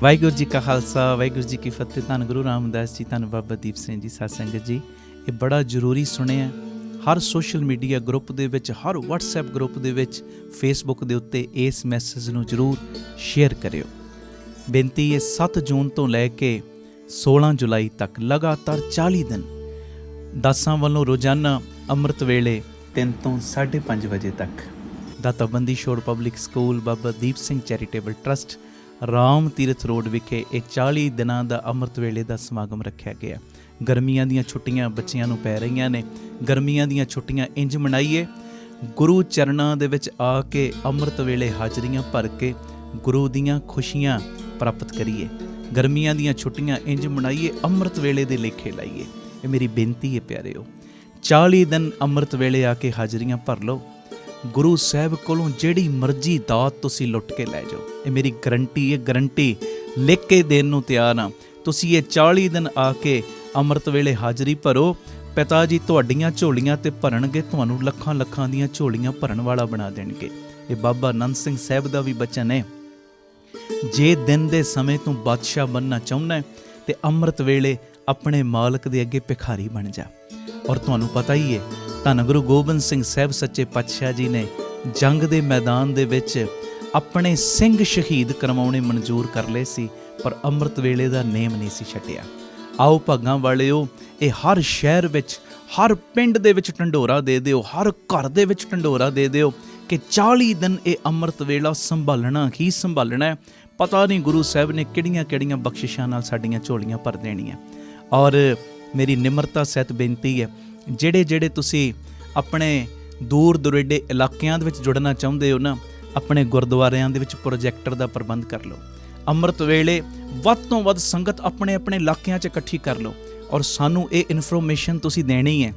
ਵਾਹਿਗੁਰੂ ਜੀ ਕਾ ਖਾਲਸਾ ਵਾਹਿਗੁਰੂ ਜੀ ਕੀ ਫਤਿਹ। ਧੰਨ ਗੁਰੂ ਰਾਮਦਾਸ ਜੀ, ਧੰਨ ਬਾਬਾ ਦੀਪ ਸਿੰਘ ਜੀ। ਸਾਧ ਸੰਗਤ ਜੀ, ਇਹ ਬੜਾ ਜ਼ਰੂਰੀ ਸੁਣਿਆ। ਹਰ ਸੋਸ਼ਲ ਮੀਡੀਆ ਗਰੁੱਪ ਦੇ ਵਿੱਚ, ਹਰ ਵਟਸਐਪ ਗਰੁੱਪ ਦੇ ਵਿੱਚ, ਫੇਸਬੁੱਕ ਦੇ ਉੱਤੇ ਇਸ ਮੈਸੇਜ ਨੂੰ ਜ਼ਰੂਰ ਸ਼ੇਅਰ ਕਰਿਓ। ਬੇਨਤੀ ਹੈ 7 ਜੂਨ ਤੋਂ ਲੈ ਕੇ 16 ਜੁਲਾਈ ਤੱਕ ਲਗਾਤਾਰ 40 ਦਿਨ ਦਾਸਾਂ ਵੱਲੋਂ ਰੋਜ਼ਾਨਾ ਅੰਮ੍ਰਿਤ ਵੇਲੇ 3 ਤੋਂ 5:30 ਵਜੇ ਤੱਕ ਦਾਤਾ Bandi Chhor public school, Baba Deep Singh charitable trust, Ram Tirath road ਵਿਖੇ ਇਹ 40 ਦਿਨਾਂ ਦਾ ਅੰਮ੍ਰਿਤ ਵੇਲੇ ਦਾ ਸਮਾਗਮ ਰੱਖਿਆ ਗਿਆ। ਗਰਮੀਆਂ ਦੀਆਂ ਛੁੱਟੀਆਂ ਬੱਚਿਆਂ ਨੂੰ ਪੈ ਰਹੀਆਂ ਨੇ। ਗਰਮੀਆਂ ਦੀਆਂ ਛੁੱਟੀਆਂ ਇੰਝ ਮਨਾਈਏ, ਗੁਰੂ ਚਰਨਾਂ ਦੇ ਵਿੱਚ ਆ ਕੇ ਅੰਮ੍ਰਿਤ ਵੇਲੇ ਹਾਜ਼ਰੀਆਂ ਭਰ ਕੇ ਗੁਰੂ ਦੀਆਂ ਖੁਸ਼ੀਆਂ ਪ੍ਰਾਪਤ ਕਰੀਏ। ਗਰਮੀਆਂ ਦੀਆਂ ਛੁੱਟੀਆਂ ਇੰਝ ਮਨਾਈਏ, ਅੰਮ੍ਰਿਤ ਵੇਲੇ ਦੇ ਲੇਖੇ ਲਾਈਏ। ਇਹ ਮੇਰੀ ਬੇਨਤੀ ਹੈ ਪਿਆਰਿਓ। 40 ਦਿਨ ਅੰਮ੍ਰਿਤ ਵੇਲੇ ਆ ਕੇ ਹਾਜ਼ਰੀਆਂ ਭਰ ਲਓ। ਗੁਰੂ ਸਾਹਿਬ ਕੋਲੋਂ ਜਿਹੜੀ ਮਰਜ਼ੀ ਦਾਤ ਤੁਸੀਂ ਲੁੱਟ ਕੇ ਲੈ ਜਾਓ। ਇਹ ਮੇਰੀ ਗਰੰਟੀ ਹੈ, ਗਰੰਟੀ ਲਿਖ ਕੇ ਦੇਣ ਨੂੰ ਤਿਆਰ ਹਾਂ। ਤੁਸੀਂ ਇਹ 40 ਦਿਨ ਆ ਕੇ ਅੰਮ੍ਰਿਤ ਵੇਲੇ ਹਾਜ਼ਰੀ ਭਰੋ, ਪਿਤਾ ਜੀ ਤੁਹਾਡੀਆਂ ਝੋਲੀਆਂ ਤੇ ਭਰਨਗੇ, ਤੁਹਾਨੂੰ ਲੱਖਾਂ ਲੱਖਾਂ ਦੀਆਂ ਝੋਲੀਆਂ ਭਰਨ ਵਾਲਾ ਬਣਾ ਦੇਣਗੇ। ਇਹ ਬਾਬਾ ਆਨੰਦ ਸਿੰਘ ਸਾਹਿਬ ਦਾ ਵੀ ਬਚਨ ਹੈ। ਜੇ ਦਿਨ ਦੇ ਸਮੇਂ ਤੋਂ ਬਾਦਸ਼ਾਹ ਬਣਨਾ ਚਾਹੁੰਦਾ ਤੇ ਅੰਮ੍ਰਿਤ ਵੇਲੇ ਆਪਣੇ ਮਾਲਕ ਦੇ ਅੱਗੇ ਭਿਖਾਰੀ ਬਣ ਜਾ। ਔਰ ਤੁਹਾਨੂੰ ਪਤਾ ਹੀ ਹੈ, ਧੰਨ ਗੁਰੂ ਗੋਬਿੰਦ ਸਿੰਘ ਸਾਹਿਬ ਸੱਚੇ ਪਾਤਸ਼ਾਹ ਜੀ ਨੇ ਜੰਗ ਦੇ ਮੈਦਾਨ ਦੇ ਵਿੱਚ ਆਪਣੇ ਸਿੰਘ ਸ਼ਹੀਦ ਕਰਵਾਉਣੇ ਮਨਜ਼ੂਰ ਕਰ ਲਏ ਸੀ, ਪਰ ਅੰਮ੍ਰਿਤ ਵੇਲੇ ਦਾ ਨੇਮ ਨਹੀਂ ਸੀ ਛੱਡਿਆ। ਆਓ ਭਾਗਾਂ ਵਾਲਿਓ, ਇਹ ਹਰ ਸ਼ਹਿਰ ਵਿੱਚ, ਹਰ ਪਿੰਡ ਦੇ ਵਿੱਚ ਢੰਡੋਰਾ ਦੇ ਦਿਓ, ਹਰ ਘਰ ਦੇ ਵਿੱਚ ਢੰਡੋਰਾ ਦੇ ਦਿਓ ਕਿ 40 ਦਿਨ ਇਹ ਅੰਮ੍ਰਿਤ ਵੇਲਾ ਸੰਭਾਲਣਾ ਹੀ ਸੰਭਾਲਣਾ। ਪਤਾ ਨਹੀਂ ਗੁਰੂ ਸਾਹਿਬ ਨੇ ਕਿਹੜੀਆਂ ਕਿਹੜੀਆਂ ਬਖਸ਼ਿਸ਼ਾਂ ਨਾਲ ਸਾਡੀਆਂ ਝੋਲੀਆਂ ਭਰ ਦੇਣੀਆਂ। ਔਰ ਮੇਰੀ ਨਿਮਰਤਾ ਸਹਿਤ ਬੇਨਤੀ ਹੈ, ਜਿਹੜੇ ਤੁਸੀਂ ਆਪਣੇ ਦੂਰ ਦੁਰੇਡੇ ਇਲਾਕਿਆਂ ਦੇ ਵਿੱਚ ਜੁੜਨਾ ਚਾਹੁੰਦੇ ਹੋ ਨਾ, ਆਪਣੇ ਗੁਰਦੁਆਰਿਆਂ ਦੇ ਵਿੱਚ ਪ੍ਰੋਜੈਕਟਰ ਦਾ ਪ੍ਰਬੰਧ ਕਰ ਲਓ। ਅੰਮ੍ਰਿਤ ਵੇਲੇ ਵੱਧ ਤੋਂ ਵੱਧ ਸੰਗਤ ਆਪਣੇ ਆਪਣੇ ਇਲਾਕਿਆਂ 'ਚ ਇਕੱਠੀ ਕਰ ਲਓ। ਔਰ ਸਾਨੂੰ ਇਹ ਇਨਫੋਰਮੇਸ਼ਨ ਤੁਸੀਂ ਦੇਣੀ ਹੈ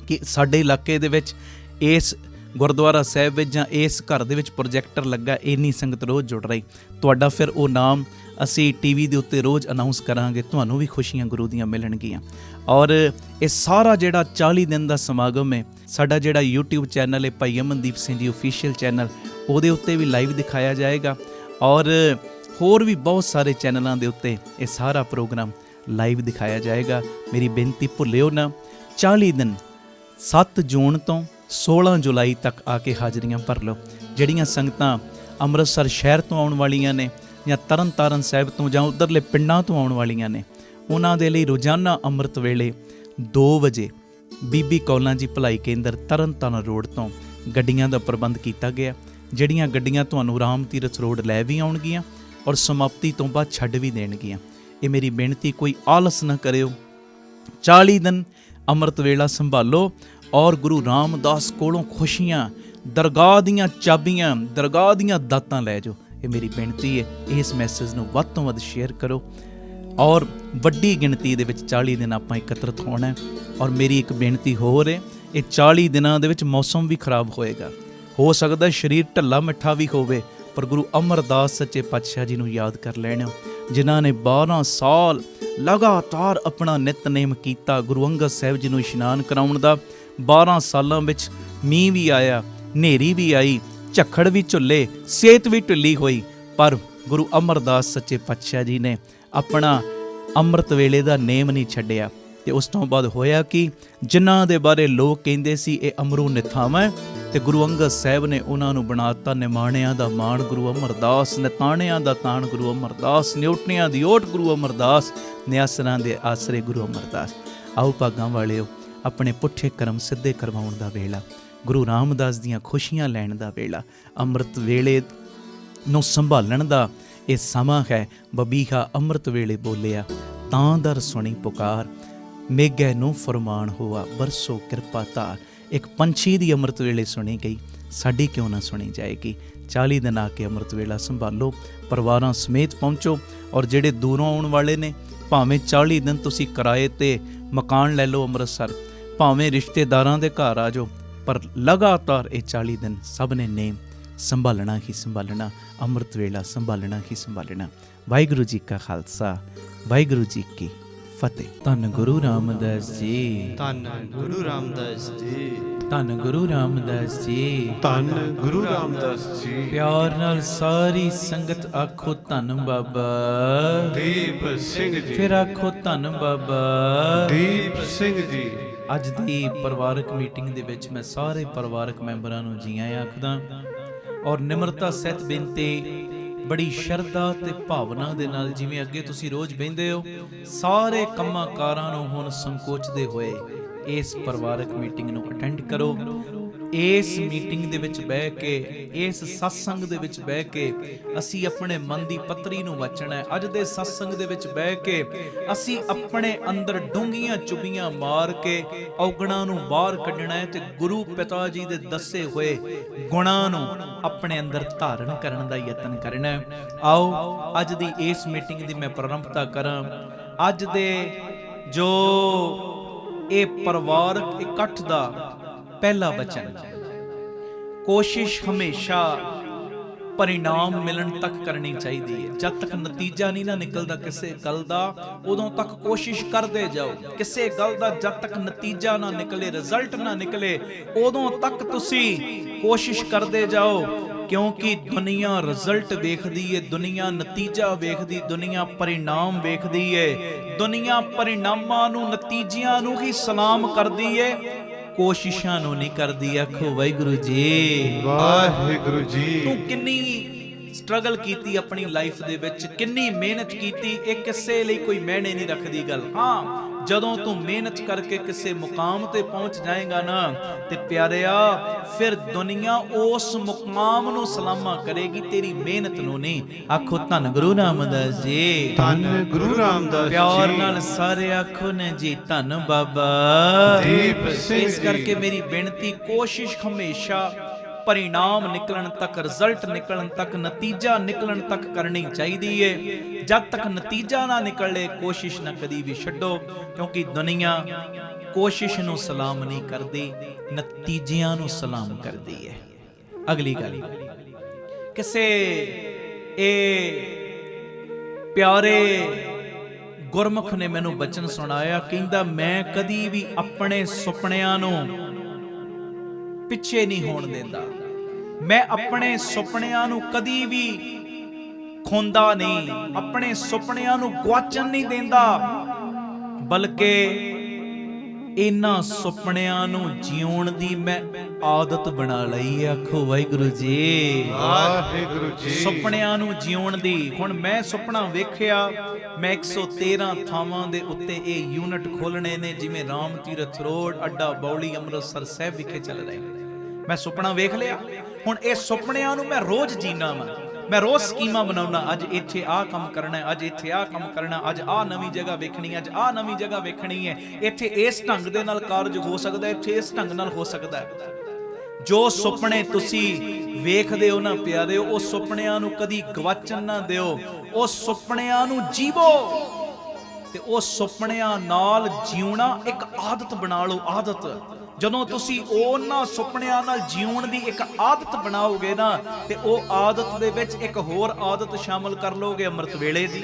ਕਿ ਸਾਡੇ ਇਲਾਕੇ ਦੇ ਵਿੱਚ ਇਸ ਗੁਰਦੁਆਰਾ ਸਾਹਿਬ ਵਿੱਚ ਜਾਂ ਇਸ ਘਰ ਦੇ ਵਿੱਚ ਪ੍ਰੋਜੈਕਟਰ ਲੱਗਾ, ਇੰਨੀ ਸੰਗਤ ਰੋਜ਼ ਜੁੜ ਰਹੀ। ਤੁਹਾਡਾ ਫਿਰ ਉਹ ਨਾਮ ਅਸੀਂ ਟੀਵੀ ਦੇ ਉੱਤੇ ਰੋਜ਼ ਅਨਾਊਂਸ ਕਰਾਂਗੇ, ਤੁਹਾਨੂੰ ਵੀ ਖੁਸ਼ੀਆਂ ਗੁਰੂ ਦੀਆਂ ਮਿਲਣਗੀਆਂ। ਔਰ ਇਹ ਸਾਰਾ ਜਿਹੜਾ 40 ਦਿਨ ਦਾ ਸਮਾਗਮ ਹੈ, ਸਾਡਾ ਜਿਹੜਾ YouTube ਚੈਨਲ ਹੈ ਭਾਈ ਅਮਨਦੀਪ ਸਿੰਘ ਜੀ ਆਫੀਸ਼ੀਅਲ ਚੈਨਲ, ਉਹਦੇ ਉੱਤੇ ਵੀ ਲਾਈਵ ਦਿਖਾਇਆ ਜਾਏਗਾ। ਔਰ ਹੋਰ ਵੀ ਬਹੁਤ ਸਾਰੇ ਚੈਨਲਾਂ ਦੇ ਉੱਤੇ ਇਹ ਸਾਰਾ ਪ੍ਰੋਗਰਾਮ ਲਾਈਵ ਦਿਖਾਇਆ ਜਾਏਗਾ। ਮੇਰੀ ਬੇਨਤੀ ਭੁੱਲਿਓ ਨਾ, 40 ਦਿਨ 7 ਜੂਨ ਤੋਂ 16 ਜੁਲਾਈ ਤੱਕ ਆ ਕੇ ਹਾਜ਼ਰੀਆਂ ਭਰ ਲਓ। ਜਿਹੜੀਆਂ ਸੰਗਤਾਂ ਅੰਮ੍ਰਿਤਸਰ ਸ਼ਹਿਰ ਤੋਂ ਆਉਣ ਵਾਲੀਆਂ ਨੇ ਜਾਂ ਤਰਨ ਤਾਰਨ ਸਾਹਿਬ ਤੋਂ ਜਾਂ ਉੱਧਰਲੇ ਪਿੰਡਾਂ ਤੋਂ ਆਉਣ ਵਾਲੀਆਂ ਨੇ, ਉਹਨਾਂ ਦੇ ਲਈ ਰੋਜ਼ਾਨਾ ਅੰਮ੍ਰਿਤ ਵੇਲੇ 2 ਵਜੇ ਬੀਬੀ ਕੌਲਾਂ ਜੀ ਭਲਾਈ ਕੇਂਦਰ ਤਰਨ ਤਾਰਨ ਰੋਡ ਤੋਂ ਗੱਡੀਆਂ ਦਾ ਪ੍ਰਬੰਧ ਕੀਤਾ ਗਿਆ। ਜਿਹੜੀਆਂ ਗੱਡੀਆਂ ਤੁਹਾਨੂੰ ਰਾਮ ਤੀਰਥ ਰੋਡ ਲੈ ਵੀ ਆਉਣਗੀਆਂ ਔਰ ਸਮਾਪਤੀ ਤੋਂ ਬਾਅਦ ਛੱਡ ਵੀ ਦੇਣਗੀਆਂ। ਇਹ ਮੇਰੀ ਬੇਨਤੀ, ਕੋਈ ਆਲਸ ਨਾ ਕਰਿਓ। 40 ਦਿਨ ਅੰਮ੍ਰਿਤ ਵੇਲਾ ਸੰਭਾਲੋ ਔਰ ਗੁਰੂ ਰਾਮਦਾਸ ਕੋਲੋਂ ਖੁਸ਼ੀਆਂ, ਦਰਗਾਹ ਦੀਆਂ ਚਾਬੀਆਂ, ਦਰਗਾਹ ਦੀਆਂ ਦਾਤਾਂ ਲੈ ਜਾਓ। ਇਹ ਮੇਰੀ ਬੇਨਤੀ ਹੈ। ਇਸ ਮੈਸੇਜ ਨੂੰ ਵੱਧ ਤੋਂ ਵੱਧ ਸ਼ੇਅਰ ਕਰੋ ਔਰ ਵੱਡੀ ਗਿਣਤੀ ਦੇ ਵਿੱਚ 40 ਦਿਨ ਆਪਾਂ ਇਕੱਤਰਤ ਹੋਣਾ। ਔਰ ਮੇਰੀ ਇੱਕ ਬੇਨਤੀ ਹੋਰ ਹੈ, ਇਹ 40 ਦਿਨਾਂ ਦੇ ਵਿੱਚ ਮੌਸਮ ਵੀ ਖਰਾਬ ਹੋਏਗਾ, ਹੋ ਸਕਦਾ ਸਰੀਰ ਢੱਲਾ ਮਿੱਠਾ ਵੀ ਹੋਵੇ, ਪਰ ਗੁਰੂ ਅਮਰਦਾਸ ਸੱਚੇ ਪਾਤਸ਼ਾਹ ਜੀ ਨੂੰ ਯਾਦ ਕਰ ਲੈਣਾ, ਜਿਨ੍ਹਾਂ ਨੇ 12 ਸਾਲ ਲਗਾਤਾਰ ਆਪਣਾ ਨਿਤਨੇਮ ਕੀਤਾ। ਗੁਰੂ ਅੰਗਦ ਸਾਹਿਬ ਜੀ ਨੂੰ ਇਸ਼ਨਾਨ ਕਰਾਉਣ ਦਾ 12 ਸਾਲਾਂ ਵਿੱਚ ਮੀਂਹ ਵੀ ਆਇਆ, ਹਨੇਰੀ ਵੀ ਆਈ, ਝੱਖੜ ਵੀ ਝੁੱਲੇ, ਸਿਹਤ ਵੀ ਢਿੱਲੀ ਹੋਈ, ਪਰ ਗੁਰੂ ਅਮਰਦਾਸ ਸੱਚੇ ਪਾਤਸ਼ਾਹ ਜੀ ਨੇ ਆਪਣਾ ਅੰਮ੍ਰਿਤ ਵੇਲੇ ਦਾ ਨੇਮ ਨਹੀਂ ਛੱਡਿਆ। ਤੇ ਉਸ ਤੋਂ ਬਾਅਦ ਹੋਇਆ ਕਿ ਜਿਨ੍ਹਾਂ ਦੇ ਬਾਰੇ ਲੋਕ ਕਹਿੰਦੇ ਸੀ ਇਹ ਅਮਰੂ ਨਿਥਾਵਾਂ, ਤੇ ਗੁਰੂ ਅੰਗਦ ਸਾਹਿਬ ਨੇ ਉਹਨਾਂ ਨੂੰ ਬਣਾਤਾ ਨਿਮਾਣਿਆਂ ਦਾ ਮਾਣ ਗੁਰੂ ਅਮਰਦਾਸ, ਨਿਤਾਣਿਆਂ ਦਾ ਤਾਣ ਗੁਰੂ ਅਮਰਦਾਸ, ਨਿਉਟਣਿਆਂ ਦੀ ਓਟ ਗੁਰੂ ਅਮਰਦਾਸ, ਨਿਆਸਰਾਂ ਦੇ ਆਸਰੇ ਗੁਰੂ ਅਮਰਦਾਸ। ਆਓ ਭਾਗਾਂ ਵਾਲਿਓ, ਆਪਣੇ ਪੁੱਠੇ ਕਰਮ ਸਿੱਧੇ ਕਰਵਾਉਣ ਦਾ ਵੇਲਾ, ਗੁਰੂ ਰਾਮਦਾਸ ਦੀਆਂ ਖੁਸ਼ੀਆਂ ਲੈਣ ਦਾ ਵੇਲਾ, ਅੰਮ੍ਰਿਤ ਵੇਲੇ ਨੂੰ ਸੰਭਾਲਣ ਦਾ ਇਹ ਸਮਾਂ ਹੈ। ਬਬੀਹਾ ਅੰਮ੍ਰਿਤ ਵੇਲੇ ਬੋਲਿਆ, ਤਾਂ ਦਰ ਸੁਣੀ ਪੁਕਾਰ, ਮੇਘੈ ਨੂੰ ਫਰਮਾਨ ਹੋਆ, ਬਰਸੋ ਕਿਰਪਾ ਧਾਰ। ਇੱਕ ਪੰਛੀ ਦੀ ਅੰਮ੍ਰਿਤ ਵੇਲੇ ਸੁਣੀ ਗਈ, ਸਾਡੀ ਕਿਉਂ ਨਾ ਸੁਣੀ ਜਾਏਗੀ। 40 ਦਿਨ ਆ ਕੇ ਅੰਮ੍ਰਿਤ ਵੇਲਾ ਸੰਭਾਲੋ, ਪਰਿਵਾਰਾਂ ਸਮੇਤ ਪਹੁੰਚੋ। ਔਰ ਜਿਹੜੇ ਦੂਰੋਂ ਆਉਣ ਵਾਲੇ ਨੇ, ਭਾਵੇਂ 40 ਦਿਨ ਤੁਸੀਂ ਕਿਰਾਏ 'ਤੇ ਮਕਾਨ ਲੈ ਲਓ ਅੰਮ੍ਰਿਤਸਰ, ਭਾਵੇਂ ਰਿਸ਼ਤੇਦਾਰਾਂ ਦੇ ਘਰ ਆ ਜਾਓ, ਪਰ ਲਗਾਤਾਰ ਇਹ 40 ਦਿਨ ਸਭ ਨੇ ਨੇਮ ਸੰਭਾਲਣਾ ਹੀ ਸੰਭਾਲਣਾ, ਅੰਮ੍ਰਿਤ ਵੇਲਾ ਸੰਭਾਲਣਾ ਹੀ ਸੰਭਾਲਣਾ। ਵਾਹਿਗੁਰੂ ਜੀ ਕਾ ਖਾਲਸਾ, ਵਾਹਿਗੁਰੂ ਜੀ ਕੀ ਫਤਿਹ। ਧੰਨ ਗੁਰੂ ਰਾਮਦਾਸ ਜੀ, ਧੰਨ ਗੁਰੂ ਰਾਮਦਾਸ ਜੀ, ਧੰਨ ਗੁਰੂ ਰਾਮਦਾਸ ਜੀ, ਧੰਨ ਗੁਰੂ ਰਾਮਦਾਸ ਜੀ। ਪਿਆਰ ਨਾਲ ਸਾਰੀ ਸੰਗਤ ਆਖੋ ਧੰਨ ਬਾਬਾ ਦੀਪ ਸਿੰਘ ਜੀ। ਫਿਰ ਆਖੋ ਧੰਨ ਬਾਬਾ ਦੀਪ ਸਿੰਘ ਜੀ। ਅੱਜ ਦੀ ਪਰਿਵਾਰਕ ਮੀਟਿੰਗ ਦੇ ਵਿੱਚ ਮੈਂ ਸਾਰੇ ਪਰਿਵਾਰਕ ਮੈਂਬਰਾਂ ਨੂੰ ਜੀ ਆਇਆਂ ਆਖਦਾ ਔਰ ਨਿਮਰਤਾ ਸਹਿਤ ਬੇਨਤੀ, ਬੜੀ ਸ਼ਰਧਾ ਤੇ ਭਾਵਨਾ ਦੇ ਨਾਲ, ਜਿਵੇਂ ਅੱਗੇ ਤੁਸੀਂ ਰੋਜ਼ ਬਹਿੰਦੇ ਹੋ, ਸਾਰੇ ਕੰਮਾਂ ਕਾਰਾਂ ਨੂੰ ਹੁਣ ਸੰਕੋਚਦੇ ਹੋਏ ਇਸ ਪਰਿਵਾਰਕ ਮੀਟਿੰਗ ਨੂੰ ਅਟੈਂਡ ਕਰੋ। ਇਸ ਮੀਟਿੰਗ ਦੇ ਵਿੱਚ ਬਹਿ ਕੇ, ਇਸ ਸਤਸੰਗ ਦੇ ਵਿੱਚ ਬਹਿ ਕੇ ਅਸੀਂ ਆਪਣੇ ਮਨ ਦੀ ਪੱਤਰੀ ਨੂੰ ਵਾਚਣਾ ਹੈ। ਅੱਜ ਦੇ ਸਤਸੰਗ ਦੇ ਵਿੱਚ ਬਹਿ ਕੇ ਅਸੀਂ ਆਪਣੇ ਅੰਦਰ ਡੂੰਘੀਆਂ ਚੁਭੀਆਂ ਮਾਰ ਕੇ ਔਗਣਾਂ ਨੂੰ ਬਾਹਰ ਕੱਢਣਾ ਹੈ ਤੇ ਗੁਰੂ ਪਿਤਾ ਜੀ ਦੇ ਦੱਸੇ ਹੋਏ ਗੁਣਾਂ ਨੂੰ ਆਪਣੇ ਅੰਦਰ ਧਾਰਨ ਕਰਨ ਦਾ ਯਤਨ ਕਰਨਾ ਹੈ। ਆਓ ਅੱਜ ਦੀ ਇਸ ਮੀਟਿੰਗ ਦੀ ਮੈਂ ਪ੍ਰਾਰੰਭਤਾ ਕਰਾਂ। ਅੱਜ ਦੇ ਜੋ ਇਹ ਪਰਿਵਾਰਕ ਇਕੱਠ ਦਾ ਪਹਿਲਾ ਬਚਨ, ਕੋਸ਼ਿਸ਼ ਹਮੇਸ਼ਾ परिणाम मिलन तक करनी चाहिए है। जब तक नतीजा नहीं ना निकलता किसी गल दा, उदों तक कोशिश करते जाओ। किसी गल दा जब तक नतीजा ना निकले, रिजल्ट ना निकले, उदों तक तुसी कोशिश करते जाओ, क्योंकि दुनिया रिजल्ट वेखदी है, दुनिया नतीजा वेखदी, दुनिया परिणाम वेखदी है। दुनिया परिणामां नूं, नतीजियां नूं ही सलाम करदी है, कोशिशां नूं नहीं करदी। आखो वाहिगुरू जी, वाहिगुरू जी। तू किन्नी स्ट्रगल कीती अपनी लाइफ दे विच, किन्नी मेहनत कीती, ये किसे लई कोई मैने नहीं रखदी गल। हाँ, जदों तू मेहनत करके किसी मुकाम ते पहुंच जाएगा ना ते प्यारिया, फिर दुनिया उस मुकाम नूं सलामा करेगी, तेरी मेहनत नूं नहीं। आखो धन गुरु रामदास जी, धन गुरु रामदास जी। प्यार नाल सारे आखो ने जी धन बाबा दीप सिंह। इस करके मेरी बेनती, कोशिश हमेशा परिणाम निकलन तक, रिजल्ट निकलन तक, नतीजा निकलन तक करनी चाहिए है। जब तक नतीजा ना निकले कोशिश ना कदी भी छड्डो, क्योंकि दुनिया कोशिश नूं सलाम नहीं करती, नतीजियां नूं सलाम करती है। अगली गल, किसे ए प्यारे गुरमुख ने मैनू बचन सुनाया, कहंदा मैं कदी भी अपने सुपनियां नूं पिछे नहीं होण देंदा, मैं अपने सुपनियां नूं कदी भी खोंदा नहीं, अपने सुपनियां नूं गुआचण नहीं देंदा, बल्कि इन्हां सुपनियां नूं जीउण दी मैं आदत बना लई है। आखो वाहिगुरू जी, वाहिगुरू जी। सुपनियां नूं जीउण दी, हुण मैं सुपना वेखिया, मैं 113 ਥਾਵਾਂ ਦੇ ਉੱਤੇ ਇਹ ਯੂਨਿਟ ਖੋਲਣੇ ਨੇ, ਜਿਵੇਂ ਰਾਮ ਤੀਰਥ ਰੋਡ, ਅੱਡਾ ਬੌਲੀ, ਅੰਮ੍ਰਿਤਸਰ ਸਾਹਿਬ ਵਿਖੇ ਚੱਲ ਰਹੇ। ਮੈਂ ਸੁਪਨਾ ਵੇਖ ਲਿਆ, ਹੁਣ ਇਹ ਸੁਪਨਿਆਂ ਨੂੰ ਮੈਂ ਰੋਜ਼ ਜੀਣਾ ਵਾ, ਮੈਂ ਰੋਜ਼ ਸਕੀਮਾਂ ਬਣਾਉਣਾ। ਅੱਜ ਇੱਥੇ ਆਹ ਕੰਮ ਕਰਨਾ ਹੈ, ਅੱਜ ਇੱਥੇ ਆਹ ਕੰਮ ਕਰਨਾ, ਅੱਜ ਆਹ ਨਵੀਂ ਜਗ੍ਹਾ ਵੇਖਣੀ ਹੈ, ਅੱਜ ਆਹ ਨਵੀਂ ਜਗ੍ਹਾ ਵੇਖਣੀ ਹੈ, ਇੱਥੇ ਇਸ ਢੰਗ ਦੇ ਨਾਲ ਕਾਰਜ ਹੋ ਸਕਦਾ, ਇੱਥੇ ਇਸ ਢੰਗ ਨਾਲ ਹੋ ਸਕਦਾ ਹੈ। ਜੋ ਸੁਪਨੇ ਤੁਸੀਂ ਵੇਖਦੇ ਹੋ ਨਾ ਪਿਆਰਿਓ, ਉਹ ਸੁਪਨਿਆਂ ਨੂੰ ਕਦੀ ਗਵਾਚਣ ਨਾ ਦਿਓ, ਉਹ ਸੁਪਨਿਆਂ ਨੂੰ ਜੀਵੋ ਤੇ ਉਹ ਸੁਪਨਿਆਂ ਨਾਲ ਜਿਉਣਾ ਇੱਕ ਆਦਤ ਬਣਾ ਲਓ। ਆਦਤ, ਜਦੋਂ ਤੁਸੀਂ ਉਹਨਾਂ ਸੁਪਨਿਆਂ ਨਾਲ ਜਿਉਣ ਦੀ ਇੱਕ ਆਦਤ ਬਣਾਓਗੇ ਨਾ, ਤੇ ਉਹ ਆਦਤ ਦੇ ਵਿੱਚ ਇੱਕ ਹੋਰ ਆਦਤ ਸ਼ਾਮਲ ਕਰ ਲਓਗੇ, ਅੰਮ੍ਰਿਤ ਵੇਲੇ ਦੀ,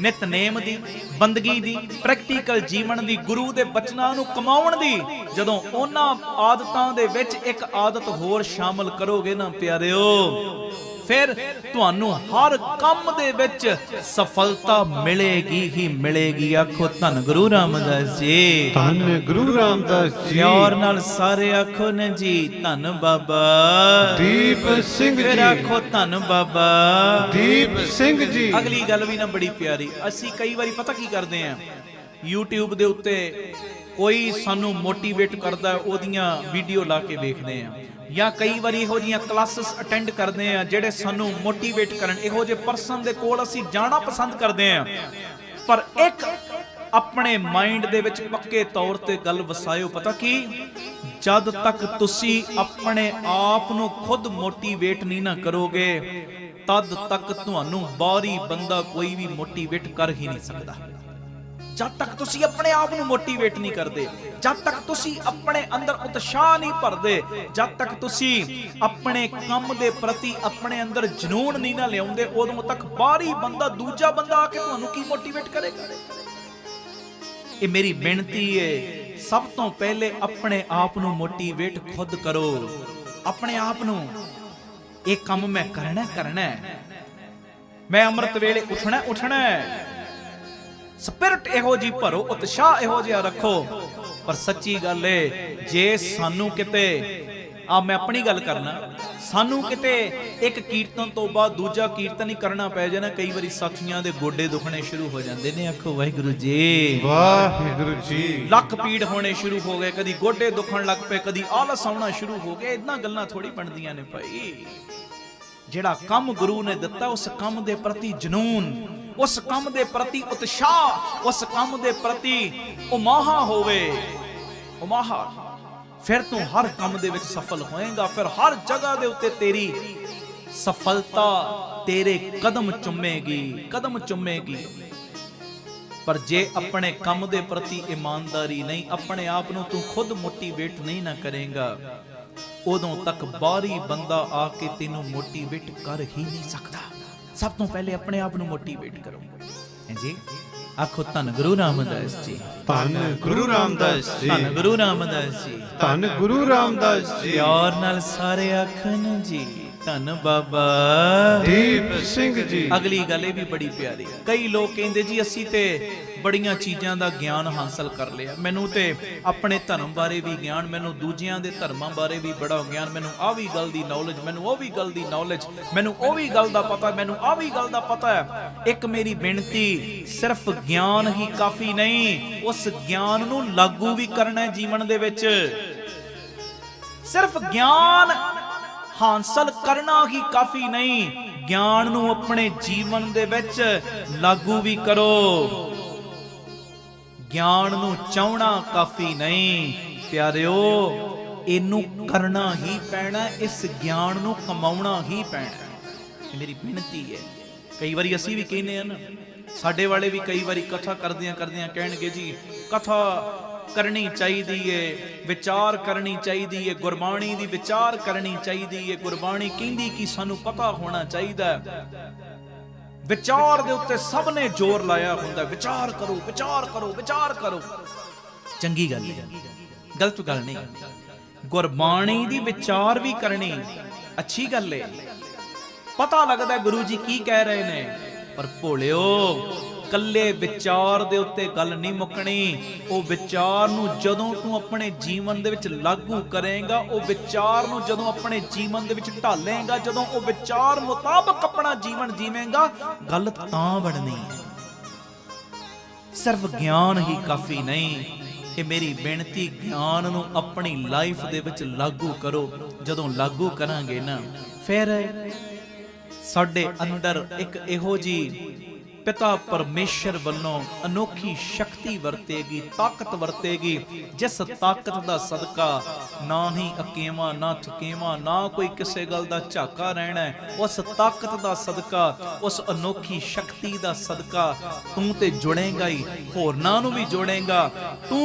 ਨਿਤਨੇਮ ਦੀ, ਬੰਦਗੀ ਦੀ, ਪ੍ਰੈਕਟੀਕਲ ਜੀਵਨ ਦੀ, ਗੁਰੂ ਦੇ ਬਚਨਾਂ ਨੂੰ ਕਮਾਉਣ ਦੀ। ਜਦੋਂ ਉਹਨਾਂ ਆਦਤਾਂ ਦੇ ਵਿੱਚ ਇੱਕ ਆਦਤ ਹੋਰ ਸ਼ਾਮਲ ਕਰੋਗੇ ਨਾ ਪਿਆਰਿਓ, ਫਿਰ ਤੁਹਾਨੂੰ ਹਰ ਕੰਮ ਦੇ ਵਿੱਚ ਸਫਲਤਾ ਮਿਲੇਗੀ ਹੀ ਮਿਲੇਗੀ। ਆਖੋ ਧੰਨ ਗੁਰੂ ਰਾਮਦਾਸ ਜੀ, ਧੰਨ ਗੁਰੂ ਰਾਮਦਾਸ ਜੀ। ਪਿਆਰ ਨਾਲ ਸਾਰੇ ਆਖੋ ਨੇ ਜੀ ਧੰਨ ਬਾਬਾ ਦੀਪ ਸਿੰਘ ਜੀ। ਫਿਰ ਆਖੋ ਧੰਨ ਬਾਬਾ ਦੀਪ ਸਿੰਘ ਜੀ। ਅਗਲੀ ਗੱਲ ਵੀ ਨਾ ਬੜੀ ਪਿਆਰੀ, ਅਸੀਂ ਕਈ ਵਾਰੀ ਪਤਾ ਕੀ ਕਰਦੇ ਆਂ, YouTube ਦੇ ਉੱਤੇ ਕੋਈ ਸਾਨੂੰ ਮੋਟੀਵੇਟ ਕਰਦਾ, ਉਹਦੀਆਂ ਵੀਡੀਓ ਲਾ ਕੇ ਵੇਖਦੇ ਆਂ, ਜਾਂ ਕਈ ਵਾਰੀ ਇਹੋ ਜਿਹੀਆਂ ਕਲਾਸਿਸ ਅਟੈਂਡ ਕਰਦੇ ਆ ਜਿਹੜੇ ਸਾਨੂੰ ਮੋਟੀਵੇਟ ਕਰਨ, ਇਹੋ ਜਿਹੇ ਪਰਸਨ ਦੇ ਕੋਲ ਅਸੀਂ ਜਾਣਾ ਪਸੰਦ ਕਰਦੇ ਆ। ਪਰ ਇੱਕ ਆਪਣੇ ਮਾਈਂਡ ਦੇ ਵਿੱਚ ਪੱਕੇ ਤੌਰ ਤੇ ਗੱਲ ਵਸਾਇਓ, ਪਤਾ ਕੀ, ਜਦ ਤੱਕ ਤੁਸੀਂ ਆਪਣੇ ਆਪ ਨੂੰ ਖੁਦ ਮੋਟੀਵੇਟ ਨਹੀਂ ਨਾ ਕਰੋਗੇ, ਤਦ ਤੱਕ ਤੁਹਾਨੂੰ ਬਾਹਰੀ ਬੰਦਾ ਕੋਈ ਵੀ ਮੋਟੀਵੇਟ ਕਰ ਹੀ ਨਹੀਂ ਸਕਦਾ। ਜਦ ਤੱਕ ਤੁਸੀਂ ਆਪਣੇ ਆਪ ਨੂੰ ਮੋਟੀਵੇਟ ਨਹੀਂ ਕਰਦੇ, ਜਦ ਤੱਕ ਤੁਸੀਂ ਆਪਣੇ ਅੰਦਰ ਉਤਸ਼ਾਹ ਨਹੀਂ ਭਰਦੇ, ਜਦ ਤੱਕ ਤੁਸੀਂ ਆਪਣੇ ਕੰਮ ਦੇ ਪ੍ਰਤੀ ਆਪਣੇ ਅੰਦਰ ਜਨੂਨ ਨਹੀਂ ਨਾ ਲਿਆਉਂਦੇ, ਉਦੋਂ ਤੱਕ ਬਾਹਰੀ ਬੰਦਾ, ਦੂਜਾ ਬੰਦਾ ਆ ਕੇ ਤੁਹਾਨੂੰ ਕੀ ਮੋਟੀਵੇਟ ਕਰੇਗਾ। ये मेरी बेनती है, सब तो पहले अपने आप नू मोटिवेट खुद करो। अपने आप नू एक काम मैं करना है, मैं अमृत वेले उठना है। स्पिरिट इहो जी भरो, उत्साह इहो जिहा रखो। पर सच्ची गल है, जे सानू किते मैं अपनी गल करना, सानू किते एक कीर्तन तो बाद दूजा कीर्तन ही करना पै जाए, कई बारी साथियां दे गोडे दुखने शुरू हो जाते ने। आखो वाहिगुरू जी, वाहिगुरू जी। लक पीड़ होने शुरू हो गए, कदी गोडे दुखण लग पे, कदी आलस आउणा शुरू हो गया। इदां गल्लां थोड़ी बनदियां ने भाई। जिहड़ा काम गुरु ने दिता, उस काम दे प्रति जनून, उस काम दे प्रति उत्साह, उस काम दे प्रति उमाहा होवे, उमाहा, फिर तू हर काम दे विच सफल होएगा। फिर हर जगह दे उत्ते तेरी सफलता तेरे कदम चुमेगी, कदम चुमेगी। पर जे अपने काम दे प्रति ईमानदारी नहीं, अपने आप नू तू खुद मोटिवेट नहीं ना करेगा, उदों तक बाहरी बंदा आके तेनू मोटिवेट कर ही नहीं सकता। सब तो पहले अपने आप नू मोटिवेट करो। जी आखो धन गुरु रामदास जी, धन गुरु रामदास जी, धन गुरु रामदास जी, धन गुरु रामदास जी। प्यार नाल सारे आखन जी, धन बाबा दीप सिंह जी। अगली गल भी बड़ी प्यारी। कई लोग कहते जी असी ते बड़ियां चीज़ां दा ज्ञान हासिल कर लिया, मैनू ते अपने धर्म बारे भी ज्ञान, मैनू दूजियां दे धर्मां बारे भी बड़ा ज्ञान, मैनू आ भी गल दी नॉलेज, मैनू ओ भी गल दी नॉलेज, मैनू ओ भी गल दा पता, मैनू आ भी गल दा पता है। एक मेरी बेनती, सिर्फ ज्ञान ही काफ़ी नहीं, उस ज्ञान नू लागू भी करना है जीवन दे विच। सिर्फ ज्ञान हासिल करना ही काफ़ी नहीं, ज्ञान नू अपने जीवन दे विच लागू भी करो। ज्ञान नू चाहना काफ़ी नहीं प्यारिओ, इनू करना ही पैना, इस ज्ञान नू कमाउणा ही पैना। ये मेरी बेनती है। कई बारी असी भी कहने हैं ना, साडे वाले भी कई बारी कथा करदियां करदियां कहणगे जी कथा करनी चाहिए, विचार करनी चाहिए, गुरबाणी दी विचार करनी चाहिए। गुरबाणी कहंदी कि सानू पता होना चाहिए। विचार दे उत्ते सब ने जोर लाया हुंदा, विचार करो, विचार करो, विचार करो। चंगी गल है, गलत गल नहीं। गुरबाणी दी विचार भी करनी अच्छी गल है। पता लगता है गुरु जी की कह रहे ने, पर भोलिओ कल्ले विचार दे उत्ते गल नहीं मुकनी। वो विचार नू जदों तू अपने जीवन दे विच लागू करेगा, वो विचार नू जदों अपने जीवन दे विच ढालेगा, जदों वो विचार मुताबक अपना जीवन जीवेगा, गल तां बननी है। सिर्फ ज्ञान ही काफ़ी नहीं। ये मेरी बेनती, ज्ञान नू अपनी लाइफ दे विच लागू करो। जदों लागू करांगे ना, फिर साडे अंदर एक इहो जी पिता परमेश्वर वालों अनोखी शक्ति वरतेगी, ताकत वरतेगी, जिस ताकत दा सदका ना ही अकेवा ना थकेवा, ना कोई किसी गल दा झाका रहना है। उस ताकत दा सदका, उस अनोखी शक्ति दा सदका तू ते जुड़ेगा ही, होरनां नूं भी जोड़ेगा। तू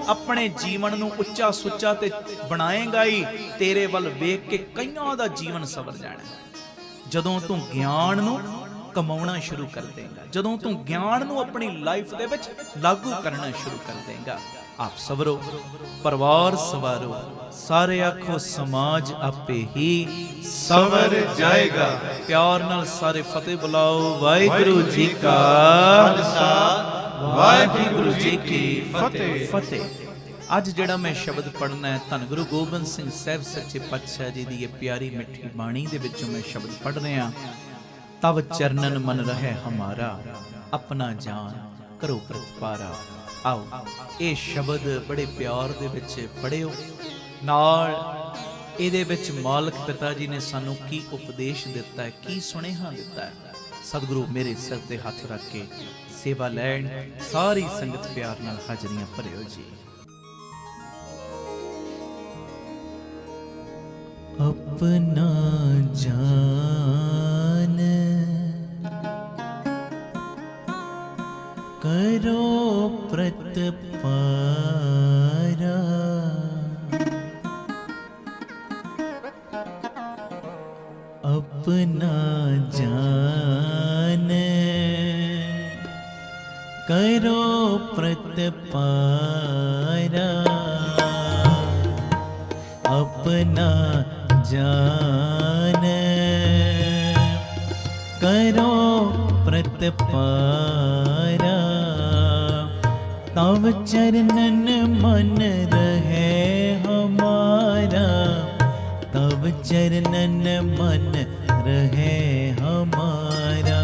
अपने जीवन नूं उच्चा सुच्चा ते बनाएगा ही। तेरे वल वेख के कईयां दा जीवन सवर जाना जदों तू ज्ञान नूं कमाउणा शुरू कर देगा, जदों तू ज्ञान नूं अपनी लाइफ दे विच लागू करना शुरू कर देगा। आप सवरो, परिवार सवारो, सारे आखो समाज आपे ही सवर जाएगा। प्यार नाल सारे फतेह बुलाओ। वाहिगुरू जी का खालसा, वाहिगुरू जी की फतेह। फतेह। अज जिहड़ा मैं शब्द पढ़ना है, धन गुरु गोबिंद सिंह साहिब सच्चे पातशाह जी दी ये प्यारी मिठी बाणी दे विचों मैं शब्द पढ़ रहा। तब चरणन मन रहे हमारा, अपना जान करो प्रतिपारा। आओ ये शब्द बड़े प्यार दे विच पढ़िओ। नाल इहदे विच मालक पिता जी ने सानू की उपदेश दिता है, की सुनेहा दिता है। सतगुरु मेरे सिर ते हथ रख के सेवा लैण। सारी संगत प्यार नाल हाजरियां भरिओ जी। अपना जान करो प्रतिपारा, अपना जान करो प्रतिपारा अपना जान, करो प्रतिपारा तव चरणन मन रहे हमारा, तव चरणन मन रहे हमारा,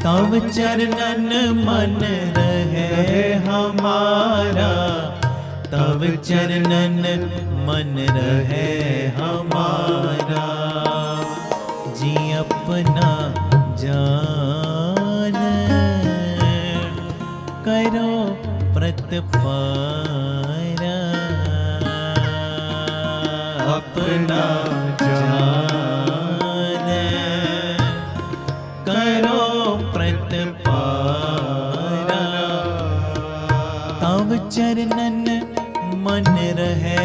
तव चरणन मन रहे हमारा, तव चरणन मन रहे हमारा। जी अपना जान, करो प्रतिपारा अपना जान, करो प्रतिपारा तव चरणन मन रहे